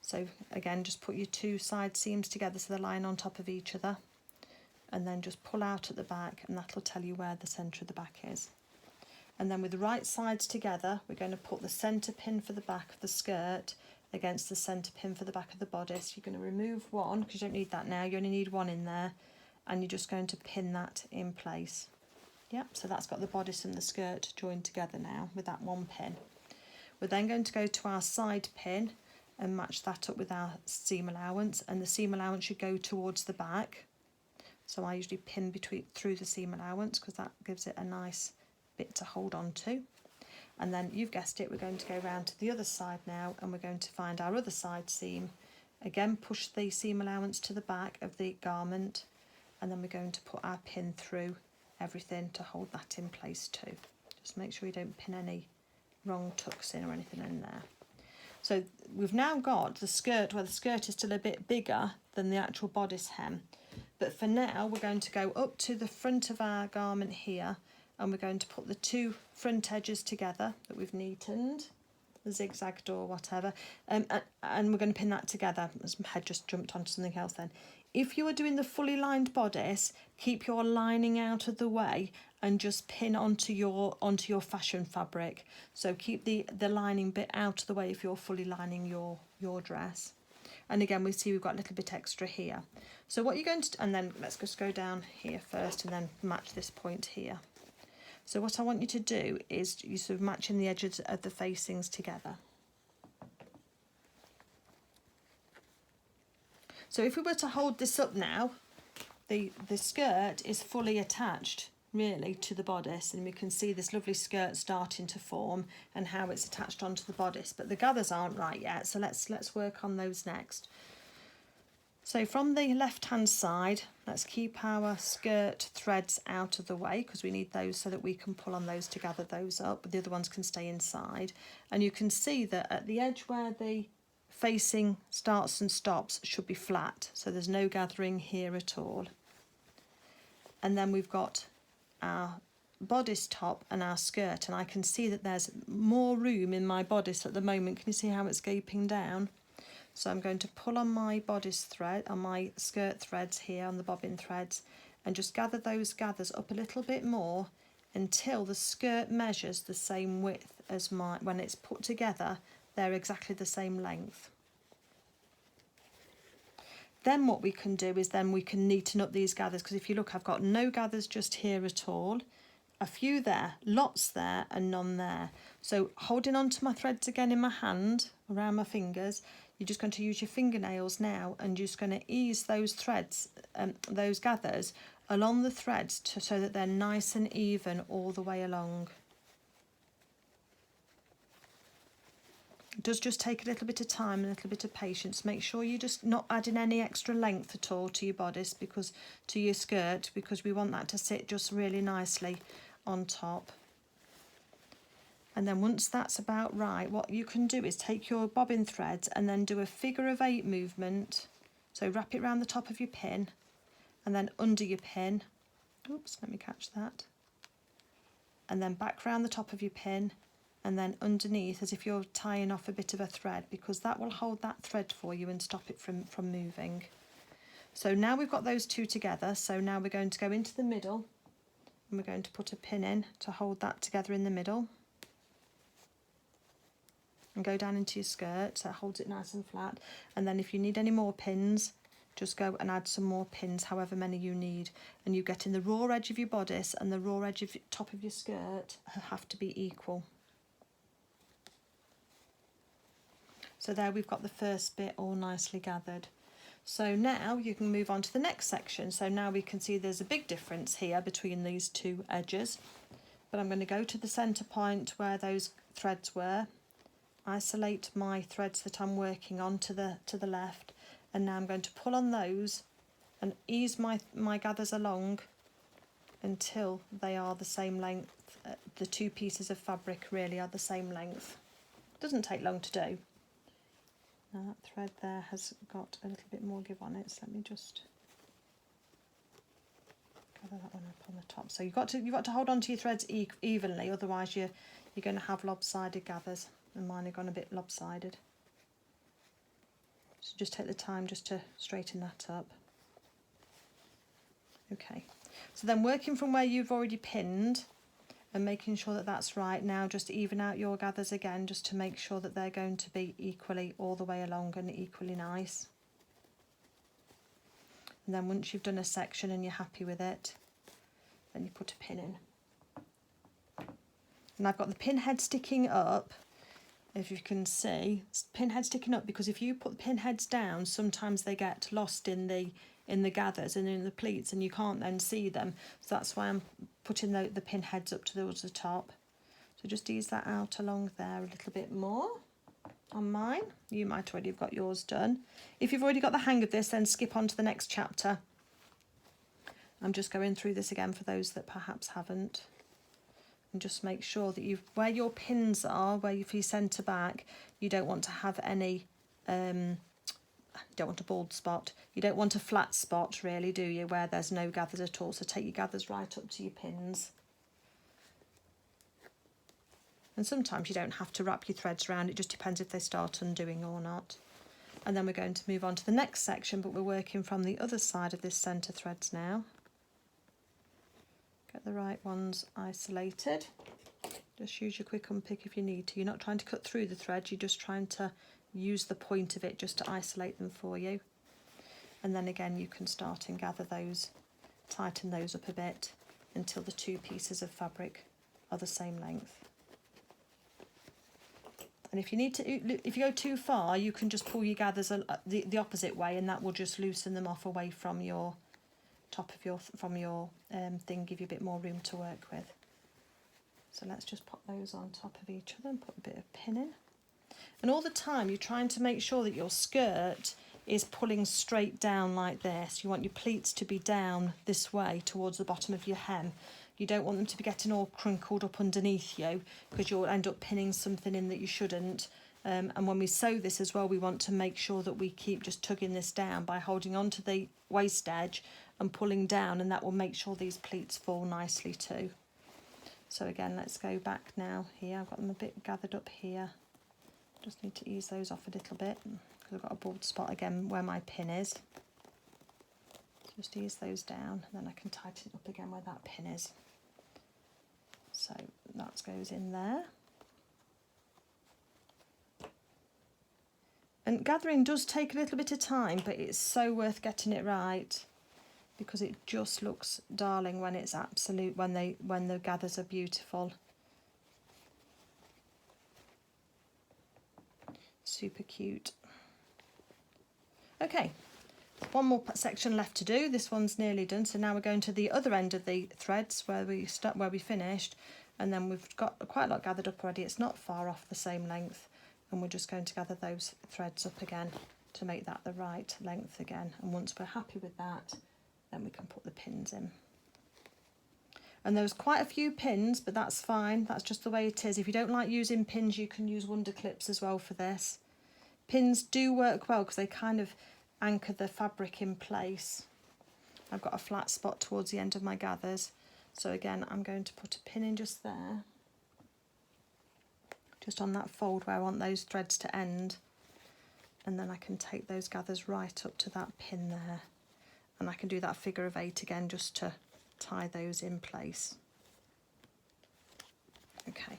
So again, just put your two side seams together so they're lying on top of each other, and then just pull out at the back, and that'll tell you where the centre of the back is. And then with the right sides together, we're going to put the centre pin for the back of the skirt against the centre pin for the back of the bodice. You're going to remove one because you don't need that now, you only need one in there, and you're just going to pin that in place. Yep, so that's got the bodice and the skirt joined together now with that one pin. We're then going to go to our side pin and match that up with our seam allowance, and the seam allowance should go towards the back. So I usually pin through the seam allowance because that gives it a nice bit to hold on to. And then you've guessed it, we're going to go round to the other side now, and we're going to find our other side seam. Again, push the seam allowance to the back of the garment, and then we're going to put our pin through everything to hold that in place too. Just make sure you don't pin any wrong tucks in or anything in there. So we've now got the skirt where the skirt is still a bit bigger than the actual bodice hem. But for now, we're going to go up to the front of our garment here, and we're going to put the two front edges together that we've neatened, zigzagged or whatever, and we're going to pin that together. As my head just jumped onto something else then. If you are doing the fully lined bodice, keep your lining out of the way and just pin onto your fashion fabric. So keep the lining bit out of the way if you're fully lining your dress. And again, we see we've got a little bit extra here. So what you're going to, and then let's just go down here first and then match this point here. So what I want you to do is you sort of matching the edges of the facings together. So if we were to hold this up now, the skirt is fully attached really to the bodice, and we can see this lovely skirt starting to form and how it's attached onto the bodice, but the gathers aren't right yet, so let's work on those next. So from the left hand side, let's keep our skirt threads out of the way because we need those so that we can pull on those to gather those up, but the other ones can stay inside. And you can see that at the edge where the facing starts and stops should be flat, so there's no gathering here at all. And then we've got our bodice top and our skirt, and I can see that there's more room in my bodice at the moment. Can you see how it's gaping down? So I'm going to pull on my bodice thread, on my skirt threads here, on the bobbin threads, and just gather those gathers up a little bit more until the skirt measures the same width as when it's put together, they're exactly the same length. Then what we can do is then we can neaten up these gathers, because if you look, I've got no gathers just here at all, a few there, lots there, and none there. So holding on to my threads again in my hand, around my fingers, you're just going to use your fingernails now and just going to ease those threads, those gathers along the threads so that they're nice and even all the way along. It does just take a little bit of time and a little bit of patience. Make sure you're just not adding any extra length at all to your bodice, to your skirt, because we want that to sit just really nicely on top. And then once that's about right, what you can do is take your bobbin threads and then do a figure of 8 movement. So wrap it around the top of your pin and then under your pin. Oops, let me catch that. And then back round the top of your pin and then underneath, as if you're tying off a bit of a thread, because that will hold that thread for you and stop it from moving. So now we've got those two together, so now we're going to go into the middle and we're going to put a pin in to hold that together in the middle. And go down into your skirt so it holds it nice and flat. And then if you need any more pins, just go and add some more pins, however many you need. And you get in the raw edge of your bodice and the raw edge of top of your skirt have to be equal. So there we've got the first bit all nicely gathered. So now you can move on to the next section. So now we can see there's a big difference here between these two edges. But I'm going to go to the centre point where those threads were, isolate my threads that I'm working on to the left, And now I'm going to pull on those and ease my gathers along until they are the same length. The two pieces of fabric really are the same length. Doesn't take long to do. Now that thread there has got a little bit more give on it, so let me just gather that one up on the top. So you've got to hold on to your threads evenly, otherwise you're going to have lopsided gathers, and mine have gone a bit lopsided. So just take the time just to straighten that up. Okay, so then working from where you've already pinned and making sure that that's right, now just even out your gathers again, just to make sure that they're going to be equally all the way along and equally nice. And then once you've done a section and you're happy with it, then you put a pin in. And I've got the pin head sticking up, if you can see, pin head sticking up, because if you put the pin heads down, sometimes they get lost in the gathers and in the pleats, and you can't then see them. So that's why I'm putting the pin heads up towards the top. So just ease that out along there a little bit more on mine. You might already have got yours done. If you've already got the hang of this, then skip on to the next chapter. I'm just going through this again for those that perhaps haven't. And just make sure that where your pins are, where you centre back, you don't want to have any, you don't want a bald spot. You don't want a flat spot really, do you, where there's no gathers at all. So take your gathers right up to your pins. And sometimes you don't have to wrap your threads around, it just depends if they start undoing or not. And then we're going to move on to the next section, but we're working from the other side of this centre threads now. Get the right ones isolated. Just use your quick unpick if you need to. You're not trying to cut through the thread, you're just trying to use the point of it just to isolate them for you. And then again you can start and gather those, tighten those up a bit until the two pieces of fabric are the same length. And if you go too far, you can just pull your gathers the opposite way, and that will just loosen them off away from your top of your thing, give you a bit more room to work with. So let's just pop those on top of each other and put a bit of pin in. And all the time you're trying to make sure that your skirt is pulling straight down like this. You want your pleats to be down this way towards the bottom of your hem. You don't want them to be getting all crinkled up underneath you, because you'll end up pinning something in that you shouldn't. And when we sew this as well, we want to make sure that we keep just tugging this down by holding on to the waist edge and pulling down, and that will make sure these pleats fall nicely too. So again, let's go back now here. I've got them a bit gathered up here. Just need to ease those off a little bit because I've got a bald spot again where my pin is. Just ease those down, and then I can tighten it up again where that pin is. So that goes in there. And gathering does take a little bit of time, but it's so worth getting it right, because it just looks darling when it's absolute, when the gathers are beautiful. Super cute. Okay, one more section left to do. This one's nearly done, so now we're going to the other end of the threads where we finished, and then we've got quite a lot gathered up already. It's not far off the same length, and we're just going to gather those threads up again to make that the right length again. And once we're happy with that, then we can put the pins in. And there's quite a few pins, but that's fine, that's just the way it is. If you don't like using pins, you can use wonder clips as well for this. Pins do work well because they kind of anchor the fabric in place. I've got a flat spot towards the end of my gathers, so again I'm going to put a pin in just there, just on that fold where I want those threads to end, and then I can take those gathers right up to that pin there, and I can do that figure of 8 again just to tie those in place. Okay,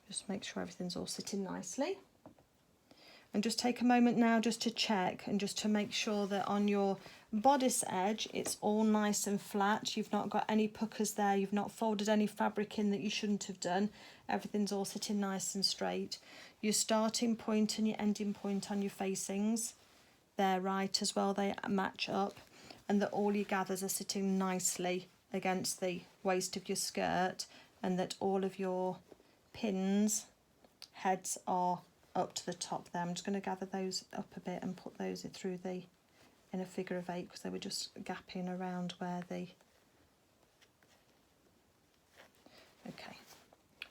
just make sure everything's all sitting nicely. And just take a moment now just to check and just to make sure that on your bodice edge it's all nice and flat. You've not got any puckers there, you've not folded any fabric in that you shouldn't have done. Everything's all sitting nice and straight. Your starting point and your ending point on your facings, they're right as well, they match up, and that all your gathers are sitting nicely against the waist of your skirt, and that all of your pins heads are up to the top there. I'm just going to gather those up a bit and put those through the in a figure of 8 because they were just gapping around where the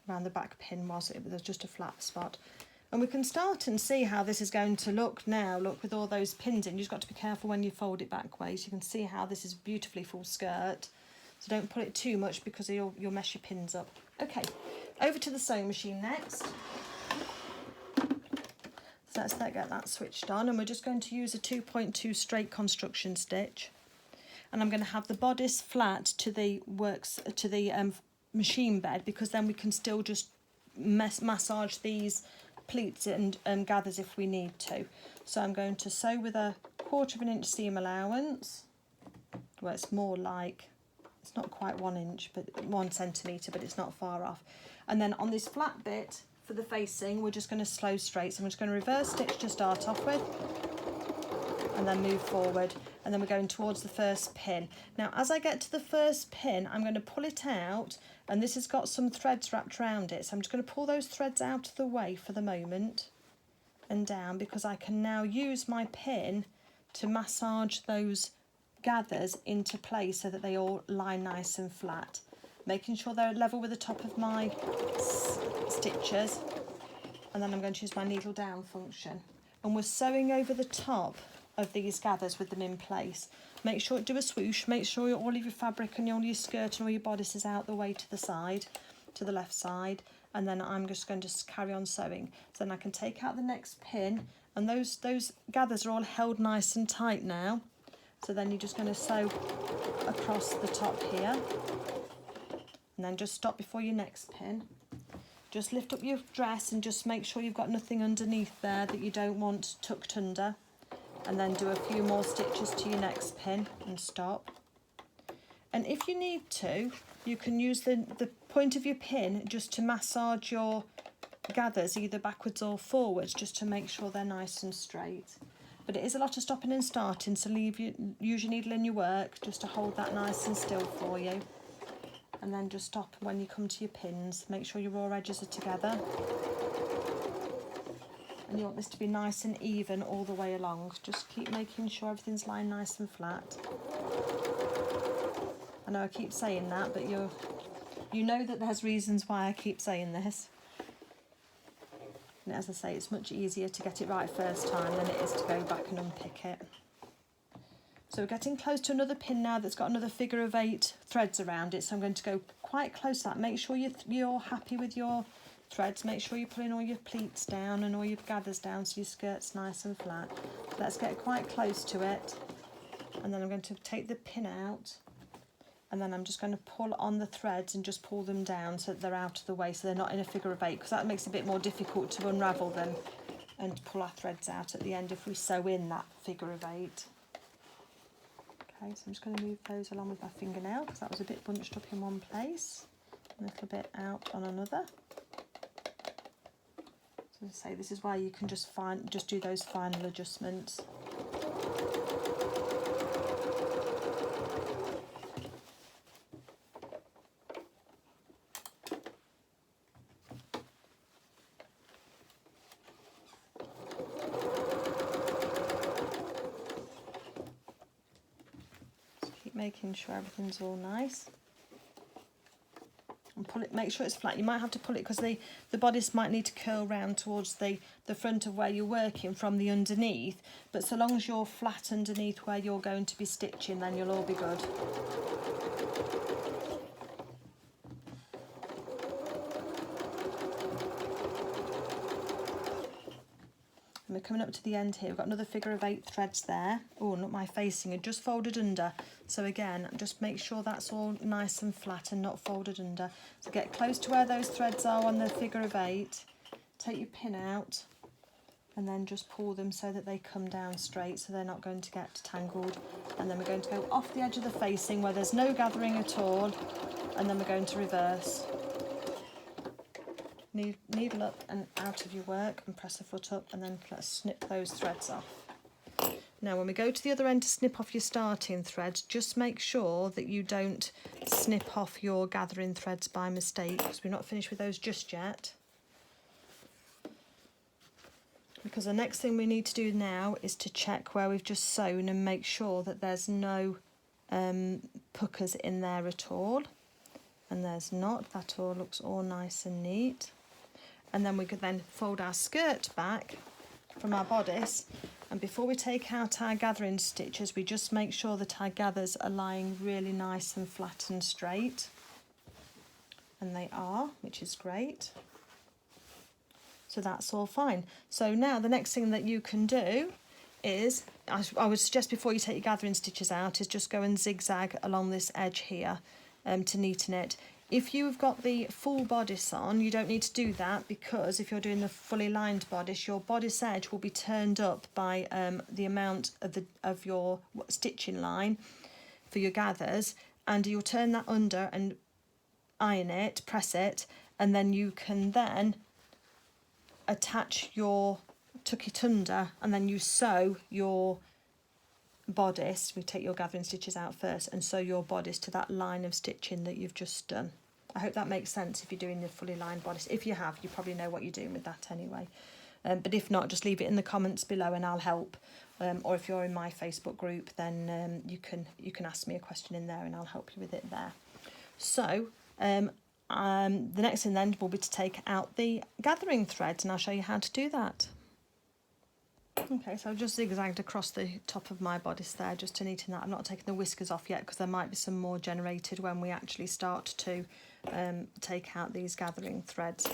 around the back pin was. There's just a flat spot. And we can start and see how this is going to look now. Look, with all those pins in, you've got to be careful when you fold it back ways. You can see how this is beautifully full skirt. So don't put it too much because you'll mess your pins up. Okay, over to the sewing machine next. So let's get that switched on, and we're just going to use a 2.2 straight construction stitch. And I'm going to have the bodice flat to the machine bed, because then we can still just massage these pleats and gathers if we need to. So I'm going to sew with a 1/4 inch seam allowance. Well, it's more like, it's not quite 1 inch, but 1 centimetre, but it's not far off. And then on this flat bit for the facing, we're just going to sew straight. So I'm just going to reverse stitch to start off with, and then move forward, and then we're going towards the first pin. Now as I get to the first pin, I'm going to pull it out, and this has got some threads wrapped around it, so I'm just going to pull those threads out of the way for the moment and down, because I can now use my pin to massage those gathers into place so that they all lie nice and flat, making sure they're level with the top of my stitches. And then I'm going to use my needle down function, and we're sewing over the top of these gathers with them in place. Make sure do a swoosh, make sure all of your fabric and all your skirt and all your bodice is out the way to the side, to the left side, and then I'm just going to carry on sewing. So then I can take out the next pin, and those gathers are all held nice and tight now. So then you're just going to sew across the top here, and then just stop before your next pin. Just lift up your dress and just make sure you've got nothing underneath there that you don't want tucked under, and then do a few more stitches to your next pin and stop. And if you need to, you can use the point of your pin just to massage your gathers either backwards or forwards, just to make sure they're nice and straight. But it is a lot of stopping and starting, so use your needle in your work just to hold that nice and still for you. And then just stop when you come to your pins. Make sure your raw edges are together. And you want this to be nice and even all the way along. Just keep making sure everything's lying nice and flat. I know I keep saying that, but you know that there's reasons why I keep saying this. And as I say, it's much easier to get it right first time than it is to go back and unpick it. So we're getting close to another pin now that's got another figure of 8 threads around it. So I'm going to go quite close to that. Make sure you're happy with your threads. Make sure you're pulling all your pleats down and all your gathers down so your skirt's nice and flat. Let's get quite close to it. And then I'm going to take the pin out, and then I'm just going to pull on the threads and just pull them down so that they're out of the way, so they're not in a figure of 8, because that makes it a bit more difficult to unravel them and pull our threads out at the end if we sew in that figure of 8. Okay, so I'm just going to move those along with my fingernail, because that was a bit bunched up in one place, a little bit out on another. So as I say, this is why you can just do those final adjustments. Making sure everything's all nice, and pull it, make sure it's flat. You might have to pull it because the bodice might need to curl round towards the front of where you're working from the underneath, but so long as you're flat underneath where you're going to be stitching, then you'll all be good. And we're coming up to the end here. We've got another figure of 8 threads there. Oh, not my facing, it just folded under. So again, just make sure that's all nice and flat and not folded under. So get close to where those threads are on the figure of 8. Take your pin out and then just pull them so that they come down straight, so they're not going to get tangled. And then we're going to go off the edge of the facing where there's no gathering at all, and then we're going to reverse. Needle up and out of your work and press the foot up, and then let's snip those threads off. Now when we go to the other end to snip off your starting threads, just make sure that you don't snip off your gathering threads by mistake, because we're not finished with those just yet. because the next thing we need to do now is to check where we've just sewn and make sure that there's no puckers in there at all. And there's not. That all looks all nice and neat. And then we could then fold our skirt back from our bodice, and before we take out our gathering stitches, we just make sure that our gathers are lying really nice and flat and straight, and they are, which is great. So that's all fine. So now the next thing that you can do is, I would suggest before you take your gathering stitches out, is just go and zigzag along this edge here to neaten it. If you've got the full bodice on, you don't need to do that, because if you're doing the fully lined bodice, your bodice edge will be turned up by the amount of your stitching line for your gathers, and you'll turn that under and iron it, press it, and then you can then attach tuck it under, and then you sew your bodice. We take your gathering stitches out first and sew your bodice to that line of stitching that you've just done. I hope that makes sense if you're doing the fully lined bodice. If you have, you probably know what you're doing with that anyway. But if not, just leave it in the comments below and I'll help. Or if you're in my Facebook group, then you can ask me a question in there and I'll help you with it there. So the next thing then will be to take out the gathering threads, and I'll show you how to do that. Okay, so I've just zigzagged across the top of my bodice there just to neaten that. I've not taken the whiskers off yet because there might be some more generated when we actually start to take out these gathering threads.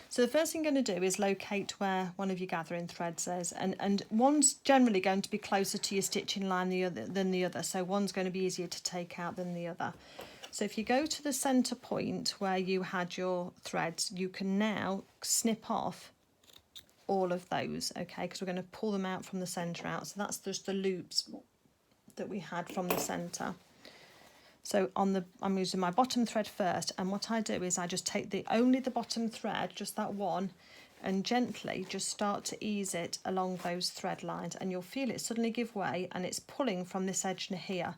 So the first thing I'm going to do is locate where one of your gathering threads is, and one's generally going to be closer to your stitching line than the other, so one's going to be easier to take out than the other. So if you go to the centre point where you had your threads, you can now snip off all of those, okay, because we're going to pull them out from the centre out. So that's just the loops that we had from the centre. So I'm using my bottom thread first, and what I do is I just take only the bottom thread, just that one, and gently just start to ease it along those thread lines, and you'll feel it suddenly give way, and it's pulling from this edge here,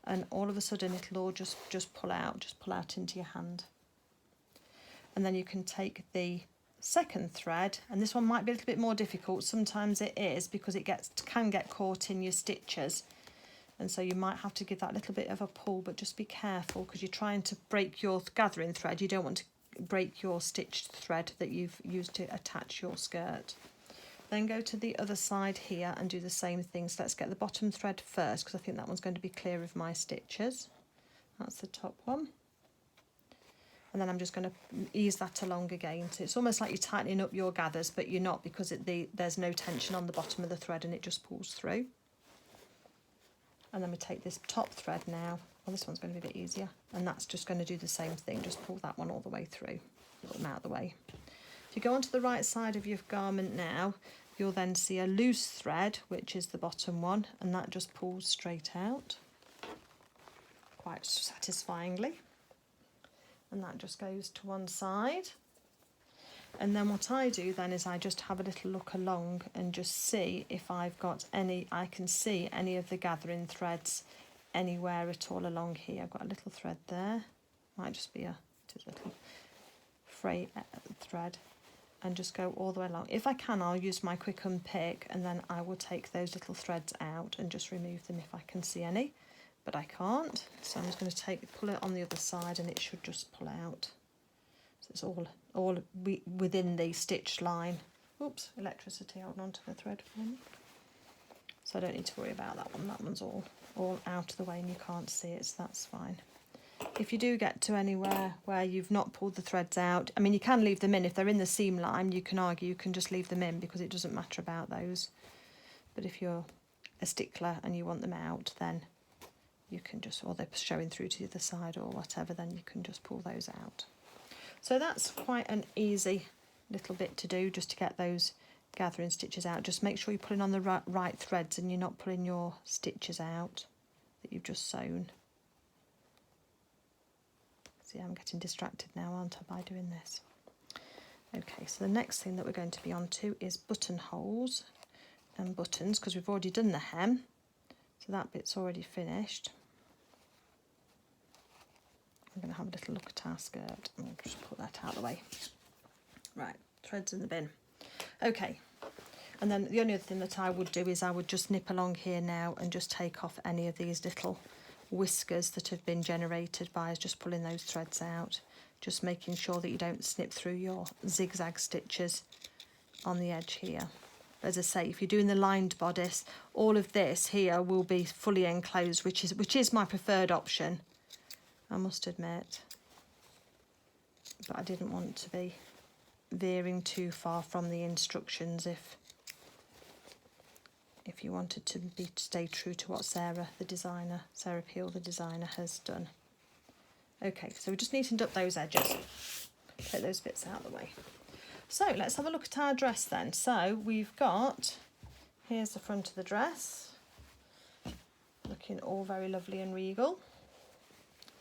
and all of a sudden it'll all just pull out into your hand. And then you can take the second thread, and this one might be a little bit more difficult. Sometimes it is, because it can get caught in your stitches, and so you might have to give that little bit of a pull, but just be careful because you're trying to break your gathering thread. You don't want to break your stitched thread that you've used to attach your skirt. Then go to the other side here and do the same thing. So let's get the bottom thread first, because I think that one's going to be clear of my stitches. That's the top one. And then I'm just going to ease that along again. So it's almost like you're tightening up your gathers, but you're not, because there's no tension on the bottom of the thread and it just pulls through. And then we take this top thread now. Well, this one's going to be a bit easier. And that's just going to do the same thing. Just pull that one all the way through. Put them out of the way. If you go onto the right side of your garment now, you'll then see a loose thread, which is the bottom one, and that just pulls straight out quite satisfyingly. And that just goes to one side. And then what I do then is I just have a little look along and just see if I can see any of the gathering threads anywhere at all along here. I've got a little thread there, might just be a little fray thread, and just go all the way along. If I can, I'll use my quick unpick, and then I will take those little threads out and just remove them if I can see any, but I can't. So I'm just going to pull it on the other side, and it should just pull out. So it's all within the stitch line. Oops, electricity holding onto the thread for me. So I don't need to worry about that one. That one's all out of the way and you can't see it, so that's fine. If you do get to anywhere where you've not pulled the threads out, I mean, you can leave them in. If they're in the seam line, you can just leave them in, because it doesn't matter about those. But if you're a stickler and you want them out, then you can just, or they're showing through to the other side or whatever, then you can just pull those out. So that's quite an easy little bit to do, just to get those gathering stitches out. Just make sure you're pulling on the right threads and you're not pulling your stitches out that you've just sewn. See, I'm getting distracted now, aren't I, by doing this? Okay, so the next thing that we're going to be on to is buttonholes and buttons, because we've already done the hem, so that bit's already finished. I'm going to have a little look at our skirt. I'll just put that out of the way. Right, threads in the bin. Okay, And then the only other thing that I would do is I would just nip along here now and just take off any of these little whiskers that have been generated by just pulling those threads out, just making sure that you don't snip through your zigzag stitches on the edge here. As I say, if you're doing the lined bodice, all of this here will be fully enclosed, which is my preferred option, I must admit. But I didn't want to be veering too far from the instructions if you wanted to stay true to what Sarah Peel, the designer, has done. Okay, so we just neatened up those edges. Take those bits out of the way. So let's have a look at our dress then. So we've got, here's the front of the dress, looking all very lovely and regal.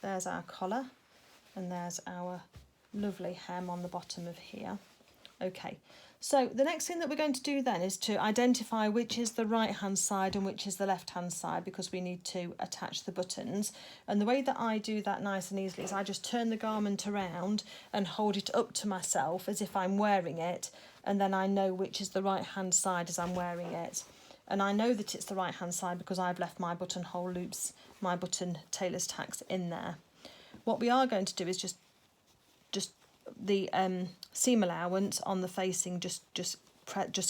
There's our collar, and there's our lovely hem on the bottom of here. Okay, so the next thing that we're going to do then is to identify which is the right hand side and which is the left hand side, because we need to attach the buttons. And the way that I do that nice and easily is I just turn the garment around and hold it up to myself as if I'm wearing it, and then I know which is the right hand side as I'm wearing it. And I know that it's the right hand side because I've left my buttonhole loops, my button tailor's tacks in there. What we are going to do is just the seam allowance on the facing, just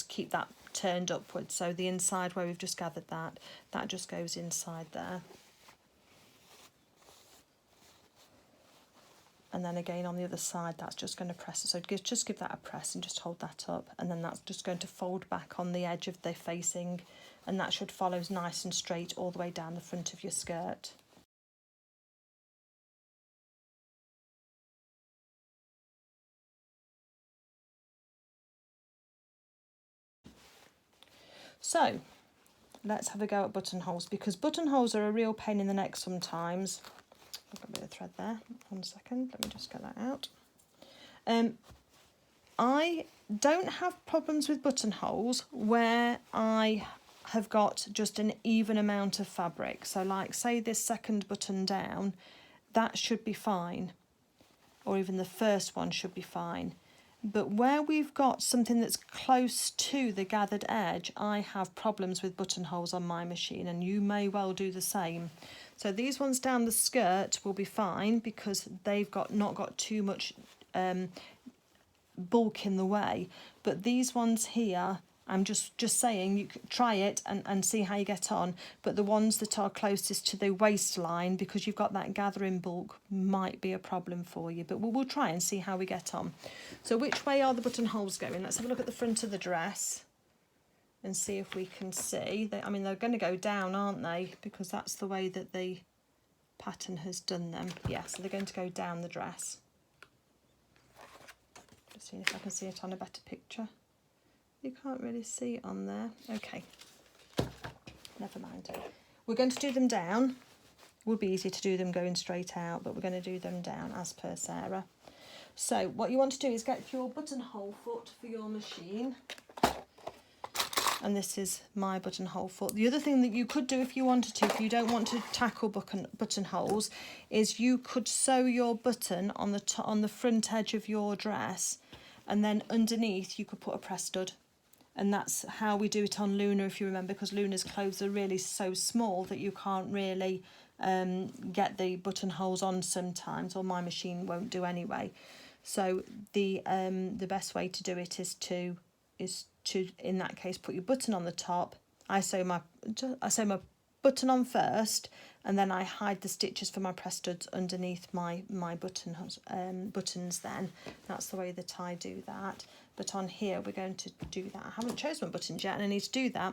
keep that turned upwards, so the inside where we've just gathered that just goes inside there. And then again on the other side, that's just going to press it, so just give that a press and just hold that up, and then that's just going to fold back on the edge of the facing, and that should follow nice and straight all the way down the front of your skirt. So let's have a go at buttonholes, because buttonholes are a real pain in the neck sometimes. I've got a bit of thread there. 1 second, let me just get that out. I don't have problems with buttonholes where I have got just an even amount of fabric. So like say this second button down, that should be fine, or even the first one should be fine. But where we've got something that's close to the gathered edge, I have problems with buttonholes on my machine, and you may well do the same. So these ones down the skirt will be fine because they've not got too much bulk in the way. But these ones here, I'm just saying, you could try it and see how you get on. But the ones that are closest to the waistline, because you've got that gathering bulk, might be a problem for you. But we'll try and see how we get on. So which way are the buttonholes going? Let's have a look at the front of the dress and see if we can see. They're going to go down, aren't they? Because that's the way that the pattern has done them. Yeah, so they're going to go down the dress. Just seeing if I can see it on a better picture. You can't really see it on there. Okay, never mind. We're going to do them down. Would be easy to do them going straight out, but we're going to do them down as per Sarah. So what you want to do is get your buttonhole foot for your machine. And this is my buttonhole foot. The other thing that you could do if you wanted to, if you don't want to tackle buttonholes, is you could sew your button on the front edge of your dress, and then underneath you could put a press stud. And that's how we do it on Luna, if you remember, because Luna's clothes are really so small that you can't really get the buttonholes on sometimes, or my machine won't do anyway. So the best way to do it is to in that case put your button on the top. I sew my button on first, and then I hide the stitches for my press studs underneath my buttons then. That's the way that I do that. But on here we're going to do that. I haven't chosen my buttons yet and I need to do that.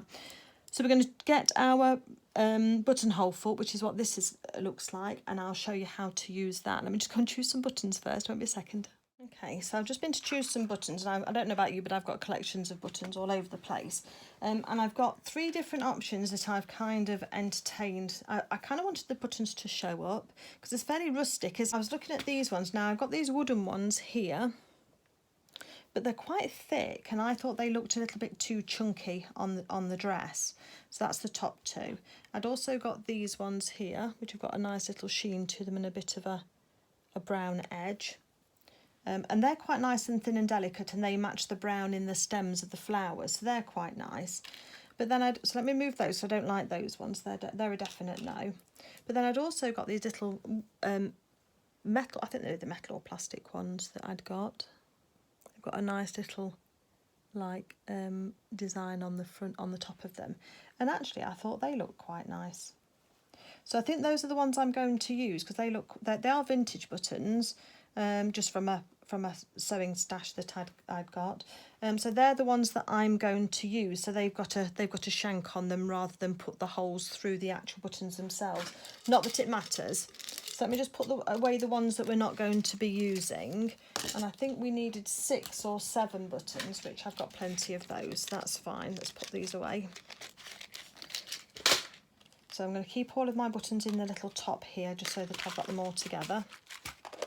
So we're going to get our buttonhole foot, which is what this looks like, and I'll show you how to use that. Let me just go and choose some buttons first, won't be a second. Okay, so I've just been to choose some buttons, and I don't know about you, but I've got collections of buttons all over the place. And I've got 3 different options that I've kind of entertained. I kind of wanted the buttons to show up because it's fairly rustic. As I was looking at these ones, now I've got these wooden ones here, but they're quite thick, and I thought they looked a little bit too chunky on the dress. So that's the top 2. I'd also got these ones here, which have got a nice little sheen to them and a bit of a brown edge. And they're quite nice and thin and delicate, and they match the brown in the stems of the flowers, so they're quite nice. But then so let me move those, so I don't like those ones, they're a definite no. But then I'd also got these little metal, I think they're the metal or plastic ones that I'd got. They've got a nice little like design on the front, on the top of them, and actually I thought they look quite nice. So I think those are the ones I'm going to use, because they are vintage buttons, just from a sewing stash that I'd got. So they're the ones that I'm going to use. So they've got a shank on them rather than put the holes through the actual buttons themselves. Not that it matters. So let me just put away the ones that we're not going to be using. And I think we needed 6 or 7 buttons, which I've got plenty of those. That's fine. Let's put these away. So I'm going to keep all of my buttons in the little top here, just so that I've got them all together.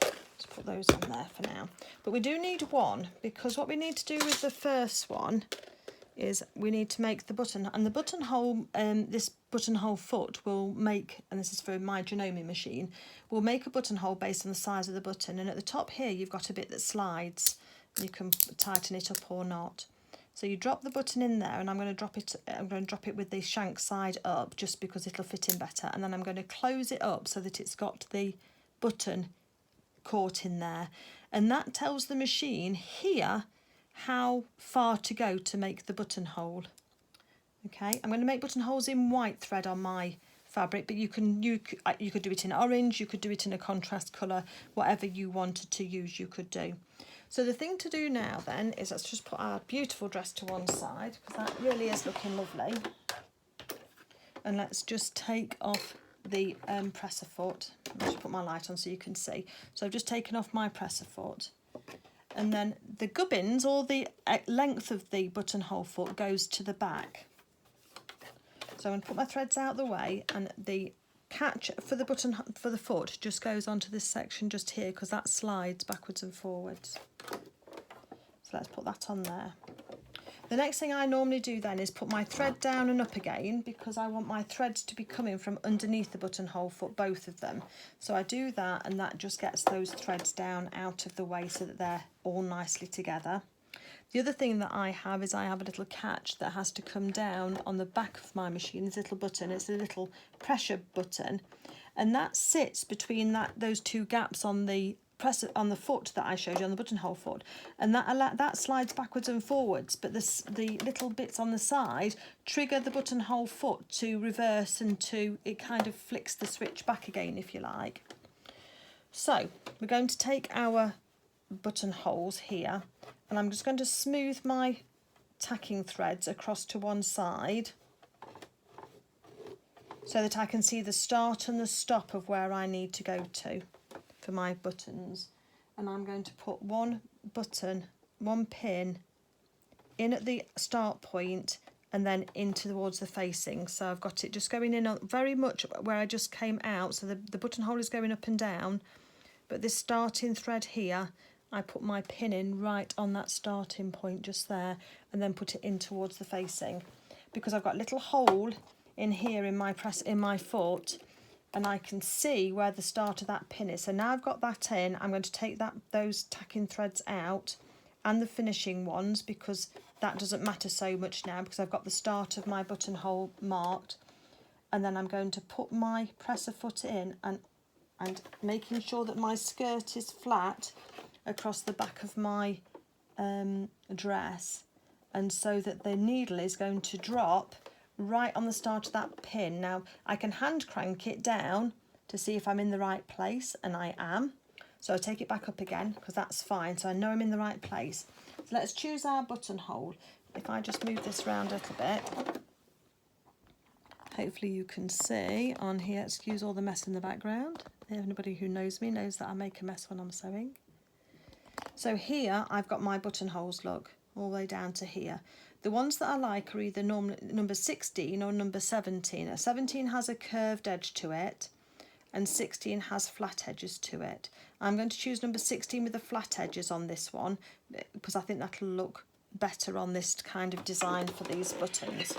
Let's put those on there for now. But we do need one, because what we need to do with the first one is we need to make the button, and the buttonhole, this buttonhole foot will make, and this is for my Janome machine, will make a buttonhole based on the size of the button. And at the top here, you've got a bit that slides. You can tighten it up or not. So you drop the button in there, and I'm going to drop it with the shank side up, just because it'll fit in better. And then I'm going to close it up so that it's got the button caught in there. And that tells the machine here how far to go to make the buttonhole. Okay, I'm going to make buttonholes in white thread on my fabric, but you could do it in orange, you could do it in a contrast colour, whatever you wanted to use you could do. So the thing to do now then is let's just put our beautiful dress to one side, because that really is looking lovely. And let's just take off the presser foot. I'll just put my light on so you can see. So I've just taken off my presser foot. And then the gubbins, or the length of the buttonhole foot, goes to the back. So I'm going to put my threads out the way, and the catch for the foot just goes onto this section just here, because that slides backwards and forwards. So let's put that on there. The next thing I normally do then is put my thread down and up again, because I want my threads to be coming from underneath the buttonhole foot, both of them. So I do that, and that just gets those threads down out of the way so that they're all nicely together. The other thing that I have is I have a little catch that has to come down on the back of my machine, this little button. It's a little pressure button, and that sits between those two gaps on the foot that I showed you, on the buttonhole foot, and that slides backwards and forwards, but the little bits on the side trigger the buttonhole foot to reverse, and it kind of flicks the switch back again, if you like. So we're going to take our buttonholes here, and I'm just going to smooth my tacking threads across to one side so that I can see the start and the stop of where I need to go to for my buttons. And I'm going to put one pin in at the start point, and then in towards the facing. So I've got it just going in very much where I just came out, so the buttonhole is going up and down, but this starting thread here, I put my pin in right on that starting point just there, and then put it in towards the facing, because I've got a little hole in here in my foot, and I can see where the start of that pin is. So now I've got that in, I'm going to take those tacking threads out, and the finishing ones, because that doesn't matter so much now, because I've got the start of my buttonhole marked. And then I'm going to put my presser foot in, and making sure that my skirt is flat across the back of my dress, and so that the needle is going to drop right on the start of that pin. Now I can hand crank it down to see if I'm in the right place, and I am. So I take it back up again, because that's fine, so I know I'm in the right place. So let's choose our buttonhole. If I just move this around a little bit, hopefully you can see on here. Excuse all the mess in the background. Anybody who knows me knows that I make a mess when I'm sewing. So here I've got my buttonholes, look, all the way down to here. The ones that I like are either number 16 or number 17. Now, 17 has a curved edge to it, and 16 has flat edges to it. I'm going to choose number 16 with the flat edges on this one, because I think that'll look better on this kind of design for these buttons.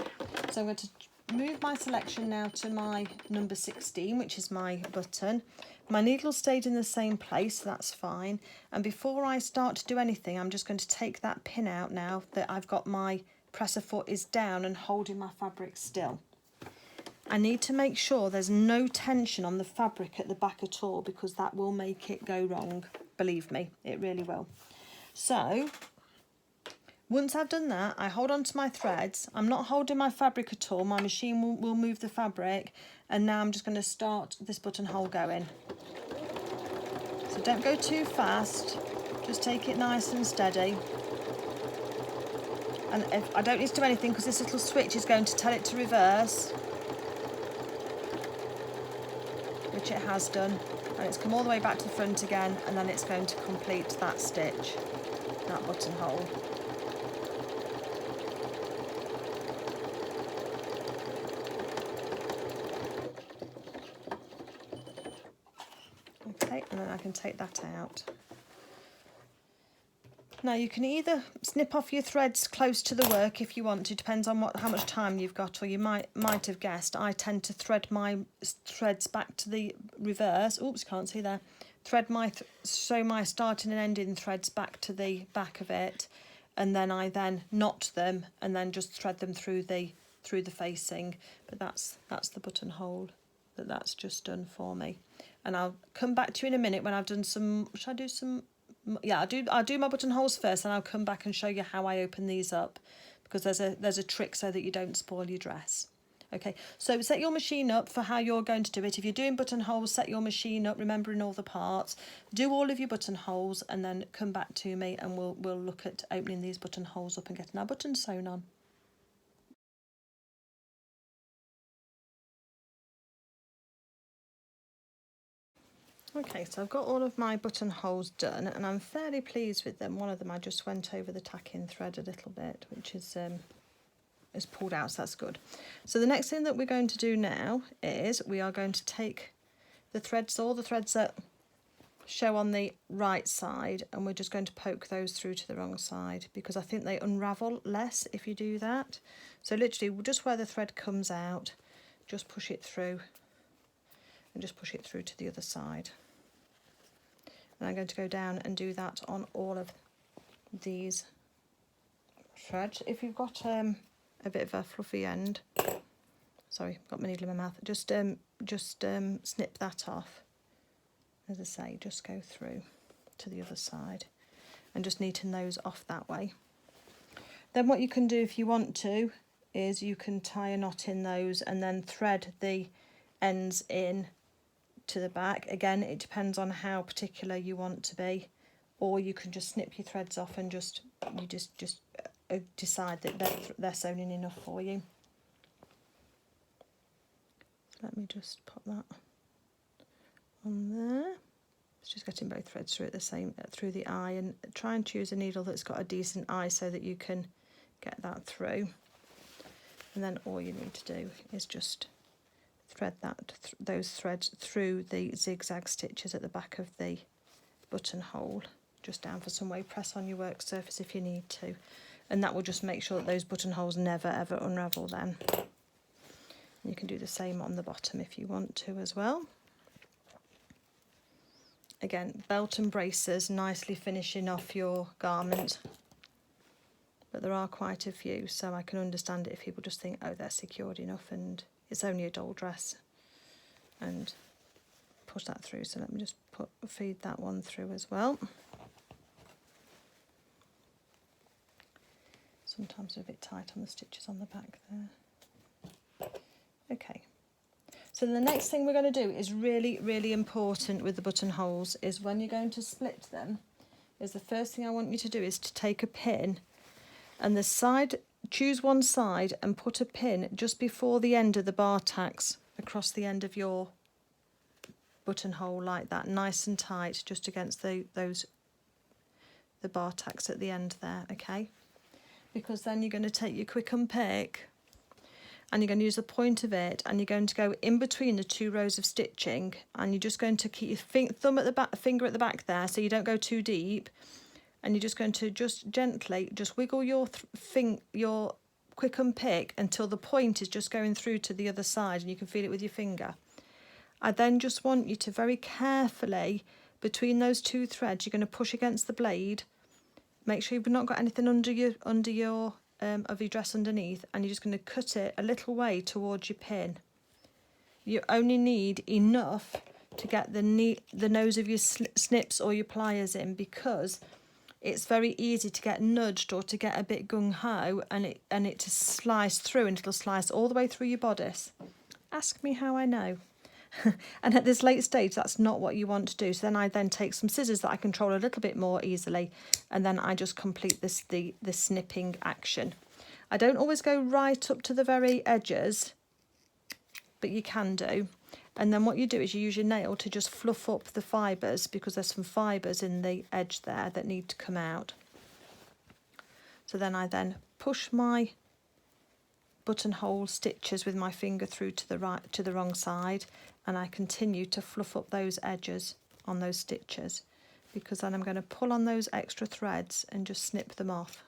So I'm going to move my selection now to my number 16, which is my button. My needle stayed in the same place, so that's fine. And before I start to do anything, I'm just going to take that pin out now that I've got my presser foot is down and holding my fabric still. I need to make sure there's no tension on the fabric at the back at all, because that will make it go wrong. Believe me, it really will. So once I've done that, I hold on to my threads. I'm not holding my fabric at all. My machine will move the fabric. And now I'm just going to start this buttonhole going. So don't go too fast. Just take it nice and steady. And if I don't need to do anything, because this little switch is going to tell it to reverse, which it has done. And it's come all the way back to the front again, and then it's going to complete that stitch, that buttonhole. Okay, and then I can take that out. Now you can either snip off your threads close to the work if you want to, depends on how much time you've got, or you might have guessed I tend to thread my threads back to the reverse. Oops, can't see there. Thread my sew my starting and ending threads back to the back of it, and then I knot them and then just thread them through the facing. But that's the buttonhole that's just done for me. And I'll come back to you in a minute when I've done some. Should I do some? Yeah, I'll do my buttonholes first, and I'll come back and show you how I open these up, because there's a trick so that you don't spoil your dress. Okay, so set your machine up for how you're going to do it. If you're doing buttonholes, set your machine up, remembering all the parts. Do all of your buttonholes, and then come back to me, and we'll look at opening these buttonholes up and getting our buttons sewn on. Okay, so I've got all of my buttonholes done, and I'm fairly pleased with them. One of them I just went over the tack-in thread a little bit, which is pulled out, so that's good. So the next thing that we're going to do now is we are going to take the threads, all the threads that show on the right side, and we're just going to poke those through to the wrong side, because I think they unravel less if you do that. So literally just where the thread comes out, just push it through, and just push it through to the other side. And I'm going to go down and do that on all of these threads. If you've got a bit of a fluffy end, sorry, got my needle in my mouth, just snip that off. As I say, just go through to the other side and just neaten those off that way. Then what you can do if you want to is you can tie a knot in those and then thread the ends in to the back. Again, it depends on how particular you want to be, or you can just snip your threads off and just decide that they're sewn in enough for you. Let me just pop that on there. It's just getting both threads through through the eye, and try and choose a needle that's got a decent eye so that you can get that through. And then all you need to do is just thread those threads through the zigzag stitches at the back of the buttonhole, just down for some way. Press on your work surface if you need to, and that will just make sure that those buttonholes never ever unravel then. You can do the same on the bottom if you want to as well. Again, belt and braces nicely finishing off your garment, but there are quite a few, so I can understand it if people just think, oh, they're secured enough and it's only a doll dress, and push that through. So let me just feed that one through as well. Sometimes they're a bit tight on the stitches on the back there. Okay, so the next thing we're going to do is really, really important with the buttonholes, is when you're going to split them, is the first thing I want you to do is to take a pin, and the side, choose one side and put a pin just before the end of the bar tacks across the end of your buttonhole, like that, nice and tight, just against the bar tacks at the end there, okay? Because then you're going to take your quick unpick, and you're going to use the point of it, and you're going to go in between the two rows of stitching, and you're just going to keep your thumb at the back, finger at the back there, so you don't go too deep, and you're just going to just gently just wiggle your quick unpick until the point is just going through to the other side and you can feel it with your finger. I then just want you to very carefully, between those two threads, you're going to push against the blade. Make sure you've not got anything under your of your dress underneath, and you're just going to cut it a little way towards your pin. You only need enough to get the nose of your snips or your pliers in, because it's very easy to get nudged or to get a bit gung-ho and it to slice through, and it'll slice all the way through your bodice. Ask me how I know. And at this late stage, that's not what you want to do. So then I take some scissors that I control a little bit more easily, and then I just complete the snipping action. I don't always go right up to the very edges, but you can do. And then what you do is you use your nail to just fluff up the fibres, because there's some fibres in the edge there that need to come out. So then I push my buttonhole stitches with my finger through to the wrong side, and I continue to fluff up those edges on those stitches, because then I'm going to pull on those extra threads and just snip them off.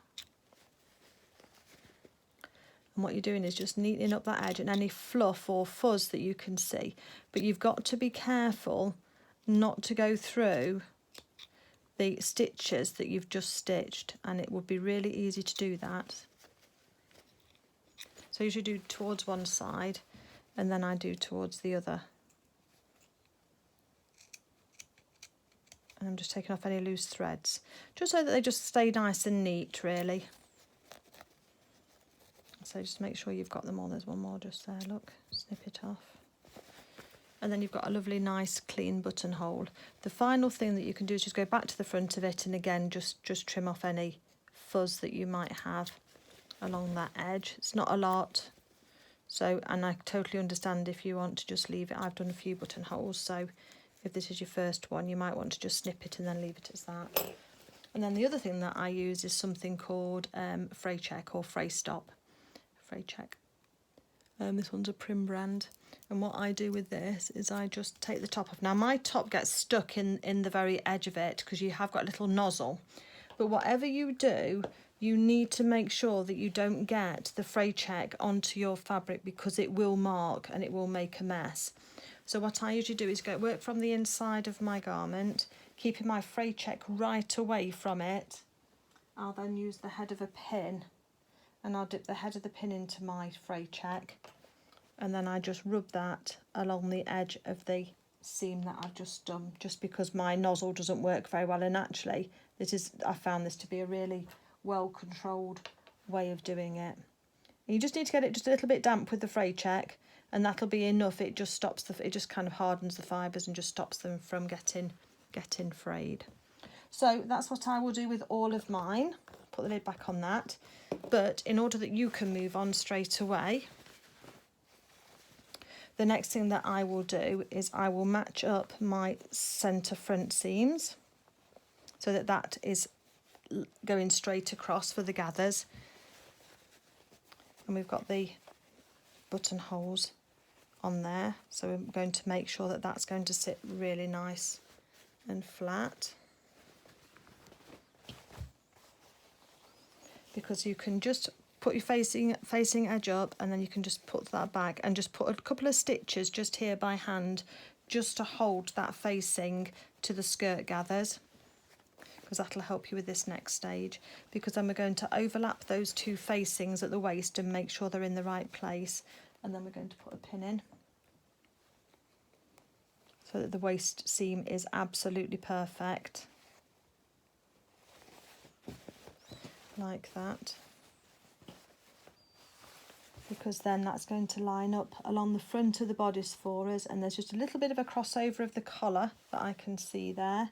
And what you're doing is just neatening up that edge and any fluff or fuzz that you can see. But you've got to be careful not to go through the stitches that you've just stitched, and it would be really easy to do that. So you should do towards one side, and then I do towards the other. And I'm just taking off any loose threads, just so that they just stay nice and neat, really. So just make sure you've got them all. There's one more just there, look, snip it off. And then you've got a lovely, nice, clean buttonhole. The final thing that you can do is just go back to the front of it, and again, just trim off any fuzz that you might have along that edge. It's not a lot, so, and I totally understand if you want to just leave it. I've done a few buttonholes, so if this is your first one, you might want to just snip it and then leave it as that. And then the other thing that I use is something called fray check or fray stop. Fray check. This one's a Prim brand, and what I do with this is I just take the top off. Now my top gets stuck in the very edge of it because you have got a little nozzle, but whatever you do, you need to make sure that you don't get the fray check onto your fabric, because it will mark and it will make a mess. So what I usually do is work from the inside of my garment, keeping my fray check right away from it. I'll then use the head of a pin, and I'll dip the head of the pin into my fray check, and then I just rub that along the edge of the seam that I've just done, just because my nozzle doesn't work very well. And actually I found this to be a really well controlled way of doing it. You just need to get it just a little bit damp with the fray check, and that'll be enough. It just stops it just kind of hardens the fibres and just stops them from getting frayed. So that's what I will do with all of mine. Put the lid back on that. But in order that you can move on straight away, the next thing that I will do is I will match up my centre front seams so that is going straight across for the gathers. And we've got the buttonholes on there, so we're going to make sure that that's going to sit really nice and flat, because you can just put your facing edge up, and then you can just put that back and just put a couple of stitches just here by hand, just to hold that facing to the skirt gathers, because that'll help you with this next stage. Because then we're going to overlap those two facings at the waist and make sure they're in the right place, and then we're going to put a pin in so that the waist seam is absolutely perfect, like that, because then that's going to line up along the front of the bodice for us. And there's just a little bit of a crossover of the collar that I can see there.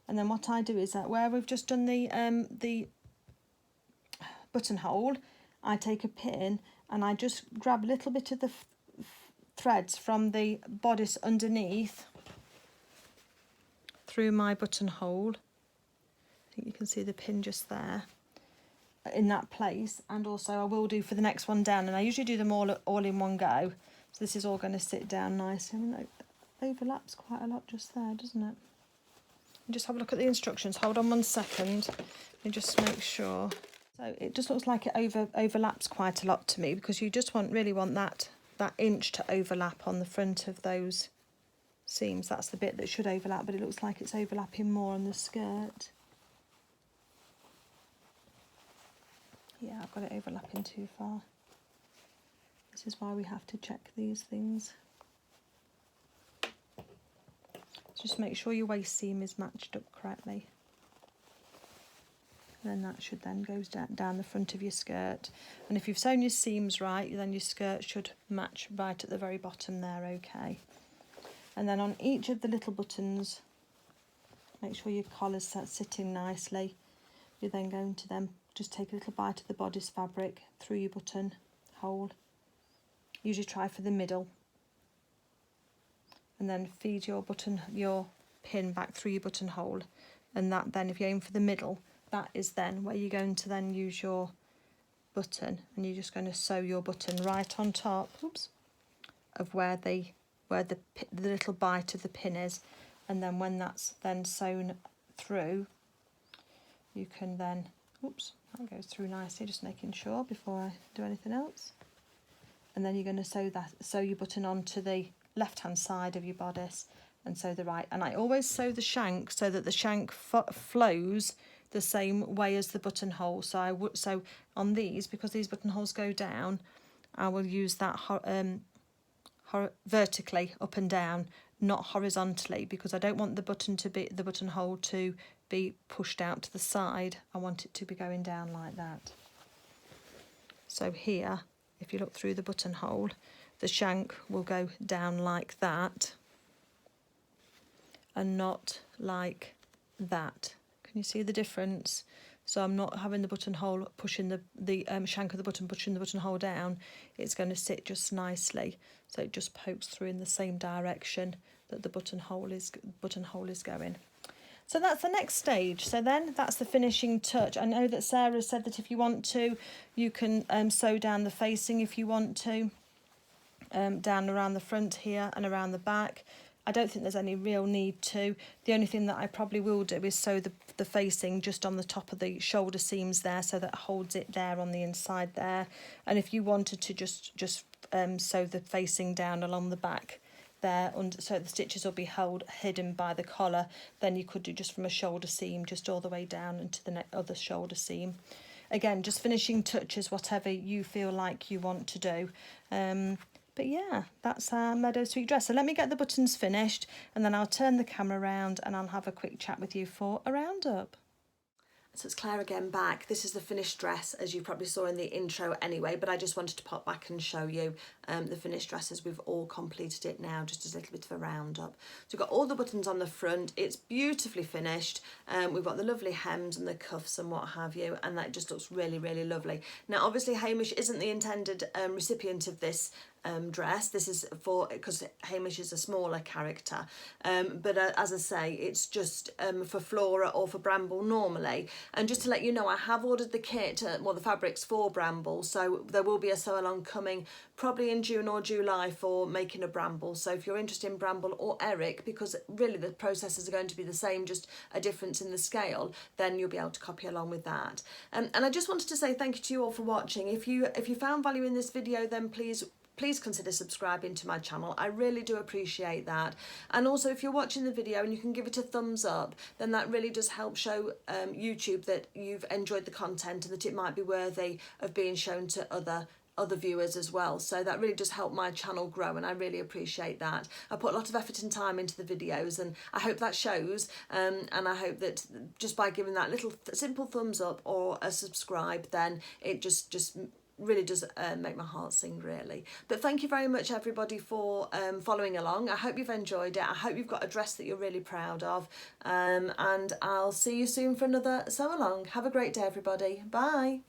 And then what I do is that where we've just done the buttonhole, I take a pin and I just grab a little bit of the threads from the bodice underneath through my buttonhole. I think you can see the pin just there in that place, and also I will do for the next one down, and I usually do them all in one go, so this is all going to sit down nicely. I mean, it overlaps quite a lot just there, doesn't it? And just have a look at the instructions. Hold on 1 second and just make sure. So it just looks like it overlaps quite a lot to me, because you just really want that inch to overlap on the front of those seams. That's the bit that should overlap, but it looks like it's overlapping more on the skirt. Yeah, I've got it overlapping too far. This is why we have to check these things. Just make sure your waist seam is matched up correctly. And then that should then go down the front of your skirt. And if you've sewn your seams right, then your skirt should match right at the very bottom there, okay. And then on each of the little buttons, make sure your collar's sitting nicely. You're then going to then just take a little bite of the bodice fabric through your button hole. Usually try for the middle. And then feed your pin back through your buttonhole. And that then, if you aim for the middle, that is then where you're going to then use your button, and you're just going to sew your button right on top, oops, of where the little bite of the pin is. And then when that's then sewn through, you can then, oops, that goes through nicely, just making sure before I do anything else. And then you're going to sew your button onto the left hand side of your bodice and sew the right. And I always sew the shank so that the shank flows the same way as the buttonhole. So on these, because these buttonholes go down, I will use that vertically up and down, not horizontally, because I don't want the buttonhole to be pushed out to the side. I want it to be going down like that. So here, if you look through the buttonhole, the shank will go down like that and not like that. Can you see the difference? So I'm not having the buttonhole pushing the shank of the button pushing the buttonhole down. It's going to sit just nicely, so it just pokes through in the same direction that the buttonhole is going. So that's the next stage. So then that's the finishing touch. I know that Sarah said that if you want to, you can sew down the facing if you want to, down around the front here and around the back. I don't think there's any real need to. The only thing that I probably will do is sew the facing just on the top of the shoulder seams there, so that holds it there on the inside there. And if you wanted to just sew the facing down along the back there, so the stitches will be hidden by the collar, then you could do just from a shoulder seam just all the way down into the other shoulder seam. Again, just finishing touches, whatever you feel like you want to do. But yeah, that's our Meadowsweet dress. So let me get the buttons finished, and then I'll turn the camera around and I'll have a quick chat with you for a roundup. So it's Claire again back. This is the finished dress, as you probably saw in the intro anyway, but I just wanted to pop back and show you the finished dress as we've all completed it now, just as a little bit of a roundup. So we've got all the buttons on the front. It's beautifully finished. We've got the lovely hems and the cuffs and what have you, and that just looks really, really lovely. Now, obviously, Hamish isn't the intended recipient of this dress. This is because Hamish is a smaller character, but as I say, it's just for Flora or for Bramble normally. And just to let you know, I have ordered the kit, the fabrics for Bramble, so there will be a sew along coming probably in June or July for making a Bramble. So if you're interested in Bramble or Eric, because really the processes are going to be the same, just a difference in the scale, then you'll be able to copy along with that. And I just wanted to say thank you to you all for watching. If you found value in this video, then please consider subscribing to my channel. I really do appreciate that. And also, if you're watching the video and you can give it a thumbs up, then that really does help show YouTube that you've enjoyed the content and that it might be worthy of being shown to other viewers as well. So that really does help my channel grow, and I really appreciate that. I put a lot of effort and time into the videos, and I hope that shows, and I hope that just by giving that little simple thumbs up or a subscribe, then it just really does make my heart sing, really. But thank you very much, everybody, for following along. I hope you've enjoyed it. I hope you've got a dress that you're really proud of, and I'll see you soon for another sew along. Have a great day, everybody. Bye.